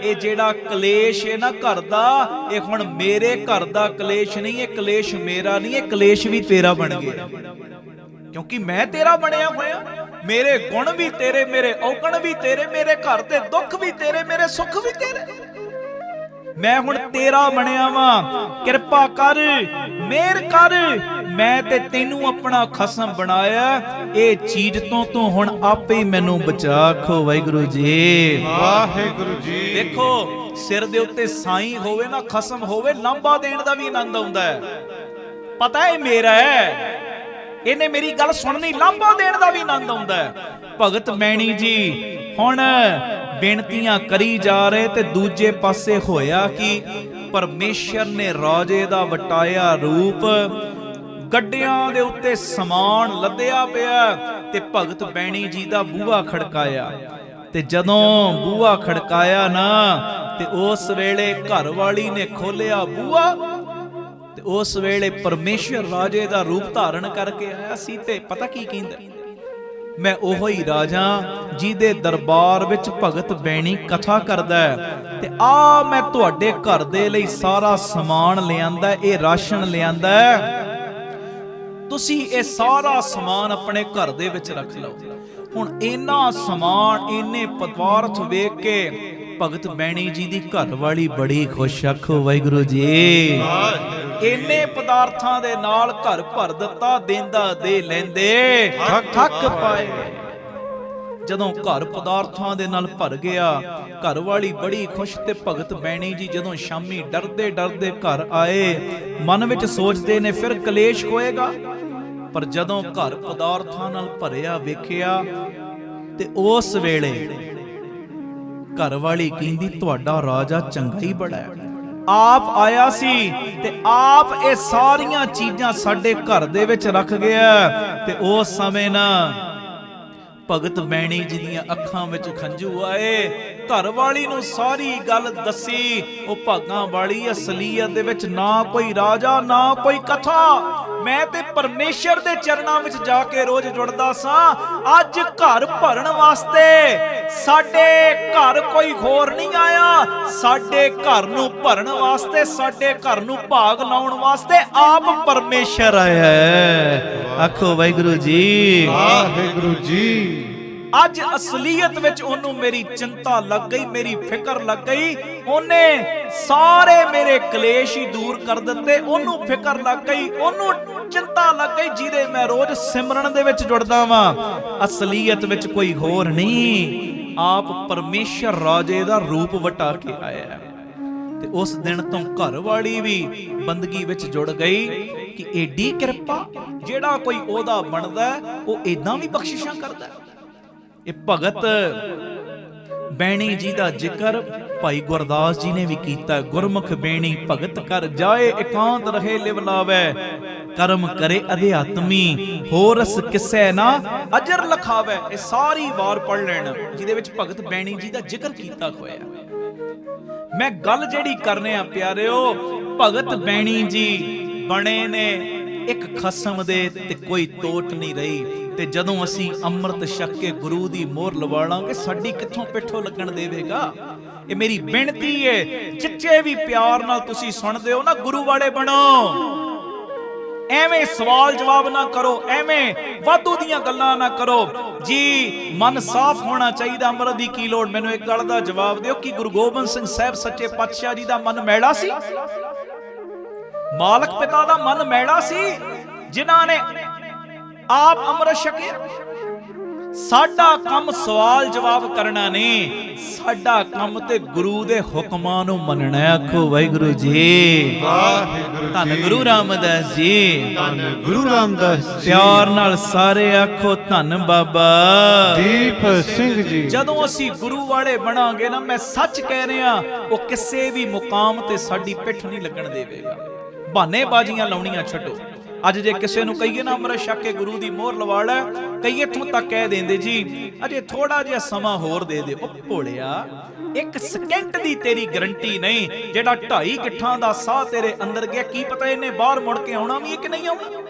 ਇਹ ਜਿਹੜਾ ਕਲੇਸ਼ ਹੈ ਨਾ ਘਰ ਦਾ, ਇਹ ਹੁਣ ਮੇਰੇ ਘਰ ਦਾ ਕਲੇਸ਼ ਨਹੀਂ, ਇਹ ਕਲੇਸ਼ ਮੇਰਾ ਨਹੀਂ, ਇਹ ਕਲੇਸ਼ ਵੀ ਤੇਰਾ ਬਣ ਗਿਆ। ਕਿਉਂਕਿ ਮੈਂ ਤੇਰਾ ਬਣਿਆ ਹੋਇਆ, ਮੇਰੇ ਗੁਣ ਵੀ ਤੇਰੇ, ਮੇਰੇ ਔਗਣ ਵੀ ਤੇਰੇ, ਮੇਰੇ ਘਰ ਦੇ ਦੁੱਖ ਵੀ ਤੇਰੇ, ਮੇਰੇ ਸੁੱਖ ਵੀ ਤੇਰੇ। ਮੈਂ ਹੁਣ ਤੇਰਾ ਬਣਿਆ ਵਾਂ, ਕਿਰਪਾ ਕਰ, ਮਿਹਰ ਕਰ। ਮੈਂ ਤੇ ਤੈਨੂੰ ਆਪਣਾ ਖਸਮ ਬਣਾਇਆ, ਇਹ ਚੀਜ਼ ਤੋਂ ਤੂੰ ਹੁਣ ਆਪੇ ਹੀ ਮੈਨੂੰ ਬਚਾ। ਆਖੋ ਵਾਹਿਗੁਰੂ ਜੀ, ਵਾਹਿਗੁਰੂ ਜੀ। ਦੇਖੋ, ਸਿਰ ਦੇ ਉੱਤੇ ਸਾਈਂ ਹੋਵੇ ਨਾ, ਖਸਮ ਹੋਵੇ, ਲਾਂਭਾ ਦੇਣ ਦਾ ਵੀ ਆਨੰਦ ਆਉਂਦਾ ਹੈ। ਪਤਾ ਇਹ ਮੇਰਾ ਹੈ, ਇਹਨੇ ਮੇਰੀ ਗੱਲ ਸੁਣਨੀ, ਲਾਂਭਾ ਦੇਣ ਦਾ ਵੀ ਆਨੰਦ ਆਉਂਦਾ ਹੈ। ਭਗਤ ਬੈਣੀ ਜੀ ਹੁਣ ਬੇਨਤੀਆਂ ਕਰੀ ਜਾ ਰਹੇ, ਤੇ ਦੂਜੇ ਪਾਸੇ ਹੋਇਆ ਕਿ ਪਰਮੇਸ਼ਰ ਨੇ ਰਾਜੇ ਦਾ ਵਟਾਇਆ ਰੂਪ, ਗੱਡਿਆਂ ਦੇ ਉੱਤੇ ਸਮਾਨ ਲੱਦਿਆ ਪਿਆ, ਤੇ ਭਗਤ ਬੈਣੀ ਜੀ ਦਾ ਬੂਹਾ ਖੜਕਾਇਆ। ਤੇ ਜਦੋਂ ਬੂਹਾ ਖੜਕਾਇਆ ਨਾ, ਤੇ ਉਸ ਵੇਲੇ ਘਰ ਵਾਲੀ ਨੇ ਖੋਲਿਆ ਬੂਹਾ, ਤੇ ਉਸ ਵੇਲੇ ਪਰਮੇਸ਼ਰ ਰਾਜੇ ਦਾ ਰੂਪ ਧਾਰਨ ਕਰਕੇ ਆਇਆ ਸੀ। ਤੇ ਪਤਾ ਕੀ ਕਹਿੰਦਾ? ਮੈਂ ਉਹੋ ਹੀ ਰਾਜਾ ਜਿਹਦੇ ਦਰਬਾਰ ਵਿੱਚ ਭਗਤ ਬੈਣੀ ਕਥਾ ਕਰਦਾ ਹੈ, ਤੇ ਆ ਮੈਂ ਤੁਹਾਡੇ ਘਰ ਦੇ ਲਈ ਸਾਰਾ ਸਮਾਨ ਲਿਆਂਦਾ, ਇਹ ਰਾਸ਼ਨ ਲਿਆਂਦਾ। ਤੁਸੀਂ ਇਹ ਸਾਰਾ ਸਮਾਨ ਆਪਣੇ ਘਰ ਦੇ ਵਿੱਚ ਰੱਖ ਲਓ। ਹੁਣ ਇੰਨਾ ਸਮਾਨ, ਇੰਨੇ ਪਦਾਰਥ ਵੇਖ ਕੇ ਭਗਤ ਬੈਣੀ ਜੀ ਦੀ ਘਰ ਵਾਲੀ ਬੜੀ ਖੁਸ਼। ਆਖੋ ਵਾਹਿਗੁਰੂ ਜੀ। ਇੰਨੇ ਪਦਾਰਥਾਂ ਦੇ ਨਾਲ ਘਰ ਭਰ ਦਿੱਤਾ, ਦੇਂਦਾ ਦੇ ਲੈਂਦੇ ਥੱਕ ਪਾਏ। ਜਦੋਂ ਘਰ ਪਦਾਰਥਾਂ ਦੇ ਨਾਲ ਭਰ ਗਿਆ, ਘਰ ਵਾਲੀ ਬੜੀ ਖੁਸ਼ ਤੇ ਭਗਤ ਬੈਣੀ ਜੀ ਜਦੋਂ ਸ਼ਾਮੀ ਡਰਦੇ ਡਰਦੇ ਘਰ ਆਏ, ਮਨ ਵਿੱਚ ਸੋਚਦੇ ਨੇ ਫਿਰ ਕਲੇਸ਼ ਹੋਏਗਾ। ਪਰ ਜਦੋਂ ਘਰ ਪਦਾਰਥਾਂ ਨਾਲ ਭਰਿਆ ਵੇਖਿਆ ਤੇ ਉਸ ਵੇਲੇ ਘਰ ਵਾਲੀ ਕਹਿੰਦੀ ਤੁਹਾਡਾ ਰਾਜਾ ਚੰਗਾ ਹੀ ਬੜਾ ਹੈ, ਆਪ ਆਇਆ ਸੀ ਤੇ ਆਪ ਇਹ ਸਾਰੀਆਂ ਚੀਜ਼ਾਂ ਸਾਡੇ ਘਰ ਦੇ ਵਿੱਚ ਰੱਖ ਗਿਆ। ਤੇ ਉਸ ਸਮੇਂ ਨਾ ਭਗਤ ਬੈਣੀ ਜੀ ਦੀਆਂ ਅੱਖਾਂ ਵਿੱਚ ਖੰਝੂ ਆਏ। ਘਰ ਵਾਲੀ ਨੂੰ ਸਾਰੀ ਗੱਲ ਦੱਸੀ। ਉਹ ਭਾਗਾਂ ਵਾਲੀ ਅਸਲੀਅਤ ਦੇ ਵਿੱਚ ਨਾ ਕੋਈ ਰਾਜਾ ਨਾ ਕੋਈ ਕਥਾ, ਮੈਂ ਤੇ ਪਰਮੇਸ਼ਰ ਦੇ ਚਰਨਾਂ ਵਿੱਚ ਜਾ ਕੇ ਰੋਜ਼ ਜੁੜਦਾ ਸਾਂ। ਅੱਜ ਘਰ ਭਰਨ ਵਾਸਤੇ ਸਾਡੇ ਘਰ ਕੋਈ ਹੋਰ ਨਹੀਂ ਆਇਆ, ਸਾਡੇ ਘਰ ਨੂੰ ਭਰਨ ਵਾਸਤੇ, ਸਾਡੇ ਘਰ ਨੂੰ ਭਾਗ ਲਾਉਣ ਵਾਸਤੇ ਆਪ ਪਰਮੇਸ਼ਰ ਆਇਆ ਹੈ। ਆਖੋ ਵਾਹਿਗੁਰੂ ਜੀ। ਵਾਹਿਗੁਰੂ ਜੀ। ਅੱਜ ਅਸਲੀਅਤ ਵਿੱਚ ਉਹਨੂੰ ਮੇਰੀ ਚਿੰਤਾ ਲੱਗ ਗਈ, ਮੇਰੀ ਫਿਕਰ ਲੱਗ ਗਈ। ਉਹਨੇ ਸਾਰੇ ਮੇਰੇ ਕਲੇਸ਼ ਹੀ ਦੂਰ ਕਰ ਦਿੱਤੇ। ਉਹਨੂੰ ਫਿਕਰ ਲੱਗ ਗਈ, ਉਹਨੂੰ ਚਿੰਤਾ ਲੱਗ ਗਈ, ਜਿਹਦੇ ਮੈਂ ਰੋਜ਼ ਸਿਮਰਨ ਦੇ ਵਿੱਚ ਜੁੜਦਾ ਵਾਂ। ਅਸਲੀਅਤ ਵਿੱਚ ਕੋਈ ਹੋਰ ਨਹੀਂ, ਆਪ ਪਰਮੇਸ਼ਰ ਰਾਜੇ ਦਾ ਰੂਪ ਵਟਾ ਕੇ ਆਇਆ। ਤੇ ਉਸ ਦਿਨ ਤੋਂ ਘਰ ਵਾਲੀ ਵੀ ਬੰਦਗੀ ਵਿੱਚ ਜੁੜ ਗਈ ਕਿ ਏਡੀ ਕਿਰਪਾ, ਜਿਹੜਾ ਕੋਈ ਉਹਦਾ ਬਣਦਾ ਉਹ ਏਦਾਂ ਵੀ ਬਖਸ਼ਿਸ਼ਾਂ ਕਰਦਾ। ਇਹ ਭਗਤ ਬੈਣੀ ਜੀ ਦਾ ਜ਼ਿਕਰ ਭਾਈ ਗੁਰਦਾਸ ਜੀ ਨੇ ਵੀ ਕੀਤਾ। ਗੁਰਮੁਖ ਬੈਣੀ ਭਗਤ ਕਰ ਜਾਏ, ਇਕਾਂਤ ਰਹੇ ਲਿਵ ਲਾਵੇ, ਕਰਮ ਕਰੇ ਅਧਿਆਤਮੀ, ਹੋਰਸ ਕਿਸੈ ਨਾ ਅਜਰ ਲਖਾਵੇ। ਇਹ ਸਾਰੀ ਵਾਰ ਪੜ੍ਹ ਲੈਣਾ, ਜਿਹਦੇ ਵਿੱਚ ਭਗਤ ਬੈਣੀ ਜੀ ਦਾ ਜ਼ਿਕਰ ਕੀਤਾ ਹੋਇਆ। ਮੈਂ ਗੱਲ ਜਿਹੜੀ ਕਰਨੇ ਆ ਪਿਆਰਿਓ, ਭਗਤ ਬੈਣੀ ਜੀ ਬਣੇ ਨੇ ਇੱਕ ਖਸਮ ਦੇ ਤੇ ਕੋਈ ਤੋਟ ਨਹੀਂ ਰਹੀ। ਤੇ ਜਦੋਂ ਅਸੀਂ ਅੰਮ੍ਰਿਤ ਛਕ ਕੇ ਗੁਰੂ ਦੀ ਮੋਹਰ ਲਵਾ ਲਾਂਗੇ, ਸਾਡੀ ਕਿੱਥੋਂ ਪਿੱਠੋਂ ਲੱਗਣ ਦੇਵੇਗਾ। ਇਹ ਮੇਰੀ ਬੇਨਤੀ ਏ, ਜਿੱਥੇ ਵੀ ਪਿਆਰ ਨਾਲ ਤੁਸੀਂ ਸੁਣਦੇ ਹੋ ਨਾ, ਗੁਰੂ ਵਾਲੇ ਬਣੋ। ਐਵੇਂ ਸਵਾਲ ਜਵਾਬ ਨਾ ਕਰੋ, ਐਵੇਂ ਵਾਧੂ ਦੀਆਂ ਗੱਲਾਂ ਨਾ ਕਰੋ ਜੀ। ਮਨ ਸਾਫ਼ ਹੋਣਾ ਚਾਹੀਦਾ। ਅੰਮ੍ਰਿਤ ਦੀ ਕੀ ਲੋੜ। ਮੈਨੂੰ ਇੱਕ ਗੱਲ ਦਾ ਜਵਾਬ ਦਿਓ, ਕਿ ਗੁਰੂ ਗੋਬਿੰਦ ਸਿੰਘ ਸਾਹਿਬ ਸੱਚੇ ਪਾਤਸ਼ਾਹ ਜੀ ਦਾ ਮਨ ਮੈਲਾ ਸੀ? ਮਾਲਕ ਪਿਤਾ ਦਾ ਮਨ ਮੈਲਾ ਸੀ, ਜਿਨ੍ਹਾਂ ਨੇ ਆਪ ਅੰਮ੍ਰਿਤ ਛਕਿਆ? ਸਾਡਾ ਕੰਮ ਸਵਾਲ ਜਵਾਬ ਕਰਨਾ ਨਹੀਂ, ਸਾਡਾ ਕੰਮ ਤੇ ਗੁਰੂ ਦੇ ਹੁਕਮਾਂ ਨੂੰ ਮੰਨਣਾ। ਆਖੋ ਵਾਹਿਗੁਰੂ ਜੀ। ਵਾਹਿਗੁਰੂ ਜੀ। ਧੰਨ ਗੁਰੂ ਰਾਮਦਾਸ ਜੀ। ਧੰਨ ਗੁਰੂ ਰਾਮਦਾਸ ਜੀ। ਪਿਆਰ ਨਾਲ ਸਾਰੇ ਆਖੋ ਧੰਨ ਬਾਬਾ ਦੀਪ ਸਿੰਘ ਜੀ। ਜਦੋਂ ਅਸੀਂ ਗੁਰੂ ਵਾਲੇ ਬਣਾਂਗੇ ਨਾ, ਮੈਂ ਸੱਚ ਕਹਿ ਰਿਹਾ, ਉਹ ਕਿਸੇ ਵੀ ਮੁਕਾਮ ਤੇ ਸਾਡੀ ਪਿੱਠ ਨਹੀਂ ਲੱਗਣ ਦੇਵੇਗਾ। ਬਹਾਨੇਬਾਜ਼ੀਆਂ ਲਾਉਣੀਆਂ ਛੱਡੋ। ਅੱਜ ਜੇ ਕਿਸੇ ਨੂੰ ਕਹੀਏ ਨਾ ਅੰਮ੍ਰਿਤ ਛਕ ਕੇ ਗੁਰੂ ਦੀ ਮੋਹਰ ਲਵਾ ਲੈ, ਕਈ ਇੱਥੋਂ ਤੱਕ ਕਹਿ ਦਿੰਦੇ ਜੀ ਅਜੇ ਥੋੜਾ ਜਿਹਾ ਸਮਾਂ ਹੋਰ ਦੇ ਦਿਓ। ਉਹ ਭੋਲਿਆ, ਇੱਕ ਸਕਿੰਟ ਦੀ ਤੇਰੀ ਗਰੰਟੀ ਨਹੀਂ। ਜਿਹੜਾ 2.5 ਗਿੱਠਾਂ ਦਾ ਸਾਹ ਤੇਰੇ ਅੰਦਰ ਗਿਆ, ਕੀ ਪਤਾ ਇਹਨੇ ਬਾਹਰ ਮੁੜ ਕੇ ਆਉਣਾ ਵੀ ਹੈ ਕਿ ਨਹੀਂ ਆਉਣਾ।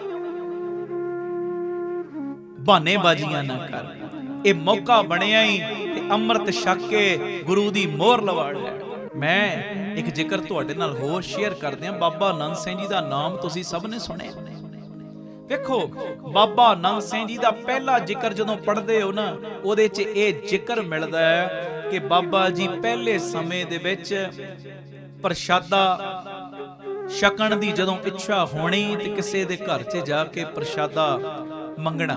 ਬਹਾਨੇਬਾਜ਼ੀਆਂ ਨਾ ਕਰ। ਇਹ ਮੌਕਾ ਬਣਿਆ ਹੀ ਤੇ ਅੰਮ੍ਰਿਤ ਛਕ ਕੇ ਗੁਰੂ ਦੀ ਮੋਹਰ ਲਵਾ ਲੈ। ਮੈਂ ਇੱਕ ਜ਼ਿਕਰ ਤੁਹਾਡੇ ਨਾਲ ਹੋਰ ਸ਼ੇਅਰ ਕਰਦੇ ਹਾਂ। ਬਾਬਾ ਆਨੰਦ ਸਿੰਘ ਜੀ ਦਾ ਨਾਮ ਤੁਸੀਂ ਸਭ ਨੇ ਸੁਣਿਆ। ਵੇਖੋ, ਬਾਬਾ ਆਨੰਦ ਸਿੰਘ ਜੀ ਦਾ ਪਹਿਲਾ ਜ਼ਿਕਰ ਜਦੋਂ ਪੜ੍ਹਦੇ ਹੋ ਨਾ, ਉਹਦੇ 'ਚ ਇਹ ਜ਼ਿਕਰ ਮਿਲਦਾ ਹੈ ਕਿ ਬਾਬਾ ਜੀ ਪਹਿਲੇ ਸਮੇਂ ਦੇ ਵਿੱਚ ਪ੍ਰਸ਼ਾਦਾ ਛਕਣ ਦੀ ਜਦੋਂ ਇੱਛਾ ਹੋਣੀ ਤੇ ਕਿਸੇ ਦੇ ਘਰ 'ਚ ਜਾ ਕੇ ਪ੍ਰਸ਼ਾਦਾ ਮੰਗਣਾ,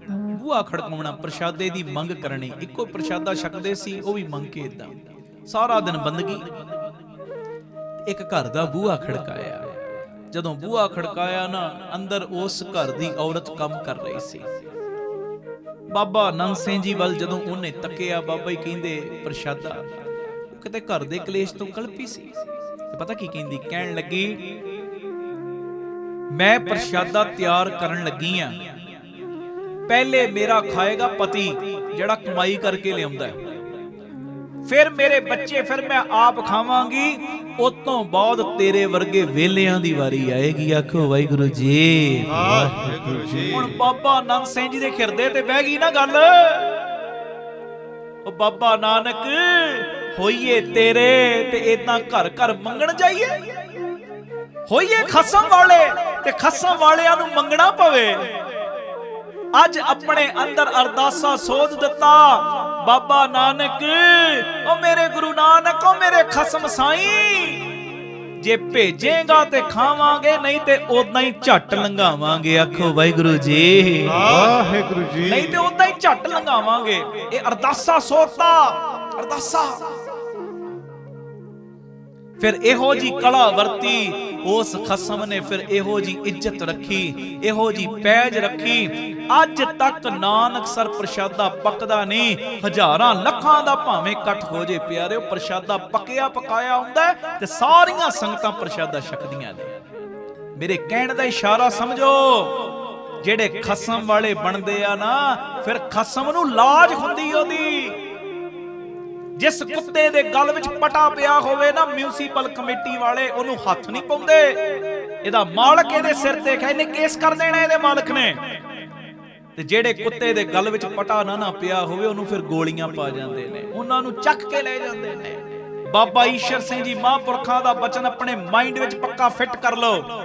ਬੂਹਾ ਖੜਕਾਉਣਾ, ਪ੍ਰਸ਼ਾਦੇ ਦੀ ਮੰਗ ਕਰਨੀ। ਇੱਕੋ ਪ੍ਰਸ਼ਾਦਾ ਛਕਦੇ ਸੀ, ਉਹ ਵੀ ਮੰਗ ਕੇ ਇਦਾਂ ਸਾਰਾ ਦਿਨ ਬੰਦਗੀ। ਇੱਕ ਘਰ ਦਾ ਬੂਹਾ ਖੜਕਾਇਆ। ਜਦੋਂ ਬੂਹਾ ਖੜਕਾਇਆ ਨਾ, ਅੰਦਰ ਉਸ ਘਰ ਦੀ ਔਰਤ ਕੰਮ ਕਰ ਰਹੀ ਸੀ। ਬਾਬਾ ਆਨੰਦ ਸਿੰਘ ਜੀ ਵੱਲ ਜਦੋਂ ਉਹਨੇ ਤੱਕਿਆ, ਬਾਬਾ ਜੀ ਕਹਿੰਦੇ ਪ੍ਰਸ਼ਾਦਾ। ਉਹ ਕਿਤੇ ਘਰ ਦੇ ਕਲੇਸ਼ ਤੋਂ ਕਲਪੀ ਸੀ। ਤੇ ਪਤਾ ਕੀ ਕਹਿੰਦੀ? ਕਹਿਣ ਲੱਗੀ, ਮੈਂ ਪ੍ਰਸ਼ਾਦਾ ਤਿਆਰ ਕਰਨ ਲੱਗੀ ਆ, ਪਹਿਲੇ ਮੇਰਾ ਖਾਏਗਾ ਪਤੀ ਜਿਹੜਾ ਕਮਾਈ ਕਰਕੇ ਲਿਆਉਂਦਾ ਹੈ, ਫਿਰ ਮੇਰੇ ਬੱਚੇ, ਫਿਰ ਮੈਂ ਆਪ ਖਾਵਾਂਗੀ, ਉਸ ਤੋਂ ਬਾਅਦ ਤੇਰੇ ਵਰਗੇ ਵੇਲਿਆਂ ਦੀ ਵਾਰੀ ਆਏਗੀ। ਆਖੋ ਵਾਹਿਗੁਰੂ ਜੀ। ਵਾਹਿਗੁਰੂ ਜੀ। ਹੁਣ ਬਾਬਾ ਆਨੰਦ ਸਿੰਘ ਜੀ ਦੇ ਹਿਰਦੇ ਤੇ ਬਹਿ ਗਈ ਨਾ ਗੱਲ। ਉਹ ਬਾਬਾ ਨਾਨਕ, ਹੋਈਏ ਤੇਰੇ ਤੇ ਇਦਾਂ ਘਰ ਘਰ ਮੰਗਣ ਜਾਈਏ? ਹੋਈਏ ਖਸਮ ਵਾਲੇ ਤੇ ਖਸਮ ਵਾਲਿਆਂ ਨੂੰ ਮੰਗਣਾ ਪਵੇ? ਅੱਜ ਆਪਣੇ ਅੰਦਰ ਅਰਦਾਸਾ ਸੋਧ ਦਿੱਤਾ। ਬਾਬਾ ਨਾਨਕ, ਓ ਮੇਰੇ ਗੁਰੂ ਨਾਨਕ, ਓ ਮੇਰੇ ਖਸਮ ਸਾਈਂ, ਜੇ ਭੇਜੇਗਾ ਤੇ ਖਾਵਾਂਗੇ, ਨਹੀਂ ਤੇ ਉਦਾਂ ਹੀ ਝੱਟ ਲੰਘਾਵਾਂਗੇ। ਆਖੋ ਵਾਹਿਗੁਰੂ ਜੀ, ਵਾਹਿਗੁਰੂ ਜੀ। ਨਹੀਂ ਤੇ ਉਦਾਂ ਹੀ ਝੱਟ ਲੰਘਾਵਾਂਗੇ। ਇਹ ਅਰਦਾਸਾ ਸੋਧਤਾ, ਅਰਦਾਸਾ। ਫਿਰ ਇਹੋ ਜੀ ਕਲਾ ਵਰਤੀ ਉਸ ਖਸਮ ਨੇ, ਫਿਰ ਇਹੋ ਜੀ ਇੱਜ਼ਤ ਰੱਖੀ, ਇਹੋ ਜੀ ਪੈਜ ਰੱਖੀ। ਅੱਜ ਤੱਕ ਨਾਨਕਸਰ ਪ੍ਰਸ਼ਾਦਾ ਪੱਕਦਾ ਨਹੀਂ। ਹਜ਼ਾਰਾਂ ਲੱਖਾਂ ਦਾ ਭਾਵੇਂ ਇਕੱਠ ਹੋ ਜੇ ਪਿਆਰਿਓ, ਪ੍ਰਸ਼ਾਦਾ ਪੱਕਿਆ ਪਕਾਇਆ ਹੁੰਦਾ ਤੇ ਸਾਰੀਆਂ ਸੰਗਤਾਂ ਪ੍ਰਸ਼ਾਦਾ ਛਕਦੀਆਂ ਨੇ। ਮੇਰੇ ਕਹਿਣ ਦਾ ਇਸ਼ਾਰਾ ਸਮਝੋ, ਜਿਹੜੇ ਖਸਮ ਵਾਲੇ ਬਣਦੇ ਆ ਨਾ, ਫਿਰ ਖਸਮ ਨੂੰ ਲਾਜ ਹੁੰਦੀ ਉਹਦੀ। ਜਿਸ ਕੁੱਤੇ ਦੇ ਗਲ ਵਿੱਚ ਪਟਾ ਪਿਆ ਹੋਵੇ ਨਾ, ਮਿਊਨਿਸਪਲ ਕਮੇਟੀ ਵਾਲੇ ਉਹਨੂੰ ਹੱਥ ਨਹੀਂ ਪਾਉਂਦੇ। ਇਹਦਾ ਮਾਲਕ ਇਹਦੇ ਸਿਰ ਤੇ ਇਹਨੇ ਕੇਸ ਕਰ ਦੇਣਾ, ਇਹਦੇ ਮਾਲਕ ਨੇ। ਤੇ ਜਿਹੜੇ ਕੁੱਤੇ ਦੇ ਗਲ ਵਿੱਚ ਪਟਾ ਨਾ ਪਿਆ ਹੋਵੇ, ਉਹਨੂੰ ਫਿਰ ਗੋਲੀਆਂ ਪਾ ਜਾਂਦੇ ਨੇ, ਉਹਨਾਂ ਨੂੰ ਚੱਕ ਕੇ ਲੈ ਜਾਂਦੇ ਨੇ। ਬਾਬਾ ਈਸ਼ਰ ਸਿੰਘ ਜੀ ਮਹਾਂਪੁਰਖਾਂ ਦਾ ਬਚਨ ਆਪਣੇ ਮਾਈਂਡ ਵਿੱਚ ਪੱਕਾ ਫਿੱਟ ਕਰ ਲਓ।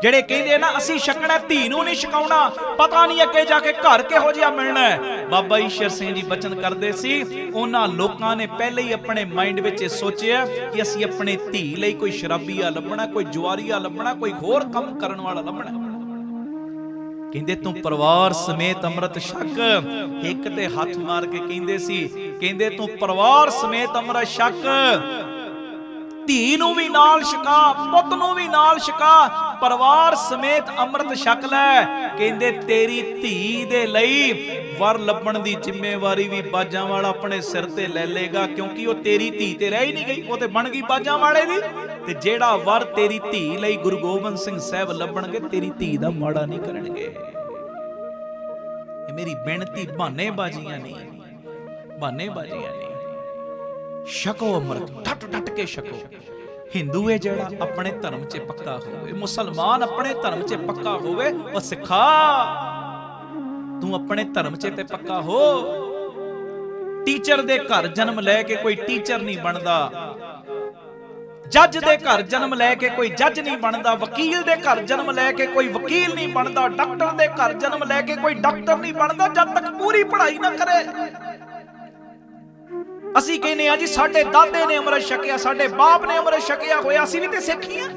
ਜਿਹੜੇ ਕਹਿੰਦੇ ਨਾ ਅਸੀਂ ਛਕਣਾ, ਧੀ ਨੂੰ ਨਹੀਂ ਛਕਾਉਣਾ, ਪਤਾ ਨਹੀਂ ਅੱਗੇ ਜਾ ਕੇ ਘਰ ਕਿਹੋ ਜਿਹਾ ਮਿਲਣਾ ਹੈ। ਬਾਬਾ ਈਸ਼ਰ ਸਿੰਘ ਜੀ ਬਚਨ ਕਰਦੇ ਸੀ, ਉਹਨਾਂ ਲੋਕਾਂ ਨੇ ਪਹਿਲੇ ਹੀ ਆਪਣੇ ਮਾਈਂਡ ਵਿੱਚ ਇਹ ਸੋਚਿਆ ਕਿ ਅਸੀਂ ਆਪਣੇ ਧੀ ਲਈ ਕੋਈ ਸ਼ਰਾਬੀਆ ਲੱਭਣਾ, ਕੋਈ ਜੁਆਰੀਆ ਲੱਭਣਾ, ਕੋਈ ਹੋਰ ਕੰਮ ਕਰਨ ਵਾਲਾ ਲੱਭਣਾ। ਕਹਿੰਦੇ ਤੂੰ ਪਰਿਵਾਰ ਸਮੇਤ ਅੰਮ੍ਰਿਤ ਛਕ। ਇੱਕ ਤੇ ਹੱਥ ਮਾਰ ਕੇ ਕਹਿੰਦੇ ਸੀ, ਕਹਿੰਦੇ ਤੂੰ ਪਰਿਵਾਰ ਸਮੇਤ ਅੰਮ੍ਰਿਤ ਛਕ, ਧੀ ਨੂੰ ਵੀ ਨਾਲ ਛਕਾ, ਪੁੱਤ ਨੂੰ ਵੀ ਨਾਲ ਛਕਾ, ਪਰਿਵਾਰ ਸਮੇਤ ਅੰਮ੍ਰਿਤ ਛਕ ਲੈ। ਕਹਿੰਦੇ ਤੇਰੀ ਧੀ ਦੇ ਲਈ ਵਰ ਲੱਭਣ ਦੀ ਜ਼ਿੰਮੇਵਾਰੀ ਵੀ ਬਾਜਾਂ ਵਾਲਾ ਆਪਣੇ ਸਿਰ ਤੇ ਲੈ ਲੇਗਾ, ਕਿਉਂਕਿ ਉਹ ਤੇਰੀ ਧੀ ਤੇ ਰਹਿ ਹੀ ਨਹੀਂ ਗਈ, ਉਹ ਤੇ ਬਣ ਗਈ ਬਾਜਾਂ ਵਾਲੇ ਦੀ। ਤੇ ਜਿਹੜਾ ਵਰ ਤੇਰੀ ਧੀ ਲਈ ਗੁਰੂ ਗੋਬਿੰਦ ਸਿੰਘ ਸਾਹਿਬ ਲੱਭਣਗੇ, ਤੇਰੀ ਧੀ ਦਾ ਮਾੜਾ ਨਹੀਂ ਕਰਨਗੇ। ਇਹ ਮੇਰੀ ਬੇਨਤੀ ਬਹਾਨੇ ਬਾਜੀਆਂ ਨਹੀਂ, ਬਹਾਨੇ ਬਾਜੀਆਂ ਨਹੀਂ। ਛਕੋ ਅੰਮ੍ਰਿਤ, ਡਟ ਡਟ ਕੇ ਛਕੋ। ਹਿੰਦੂ ਹੈ ਜਿਹੜਾ ਆਪਣੇ ਧਰਮ 'ਚ ਪੱਕਾ ਹੋਵੇ, ਮੁਸਲਮਾਨ ਆਪਣੇ ਧਰਮ 'ਚ ਪੱਕਾ ਹੋਵੇ, ਉਹ ਸਿੱਖਾ ਤੂੰ ਆਪਣੇ ਧਰਮ 'ਚ ਤੇ ਪੱਕਾ ਹੋ। ਟੀਚਰ ਦੇ ਘਰ ਜਨਮ ਲੈ ਕੇ ਕੋਈ ਟੀਚਰ ਨਹੀਂ ਬਣਦਾ, ਜੱਜ ਦੇ ਘਰ ਜਨਮ ਲੈ ਕੇ ਕੋਈ ਜੱਜ ਨਹੀਂ ਬਣਦਾ, ਵਕੀਲ ਦੇ ਘਰ ਜਨਮ ਲੈ ਕੇ ਕੋਈ ਵਕੀਲ ਨਹੀਂ ਬਣਦਾ, ਡਾਕਟਰ ਦੇ ਘਰ ਜਨਮ ਲੈ ਕੇ ਕੋਈ ਡਾਕਟਰ ਨਹੀਂ ਬਣਦਾ ਜਦ ਤੱਕ ਪੂਰੀ ਪੜ੍ਹਾਈ ਨਾ ਕਰੇ। ਅਸੀਂ ਕਹਿੰਦੇ ਆ ਜੀ ਸਾਡੇ ਦਾਦੇ ਨੇ ਅੰਮ੍ਰਿਤ ਛਕਿਆ, ਸਾਡੇ ਬਾਪ ਨੇ ਅੰਮ੍ਰਿਤ ਛਕਿਆ ਹੋਇਆ, ਅਸੀਂ ਵੀ ਤੇ ਸਿੱਖੀ ਆ।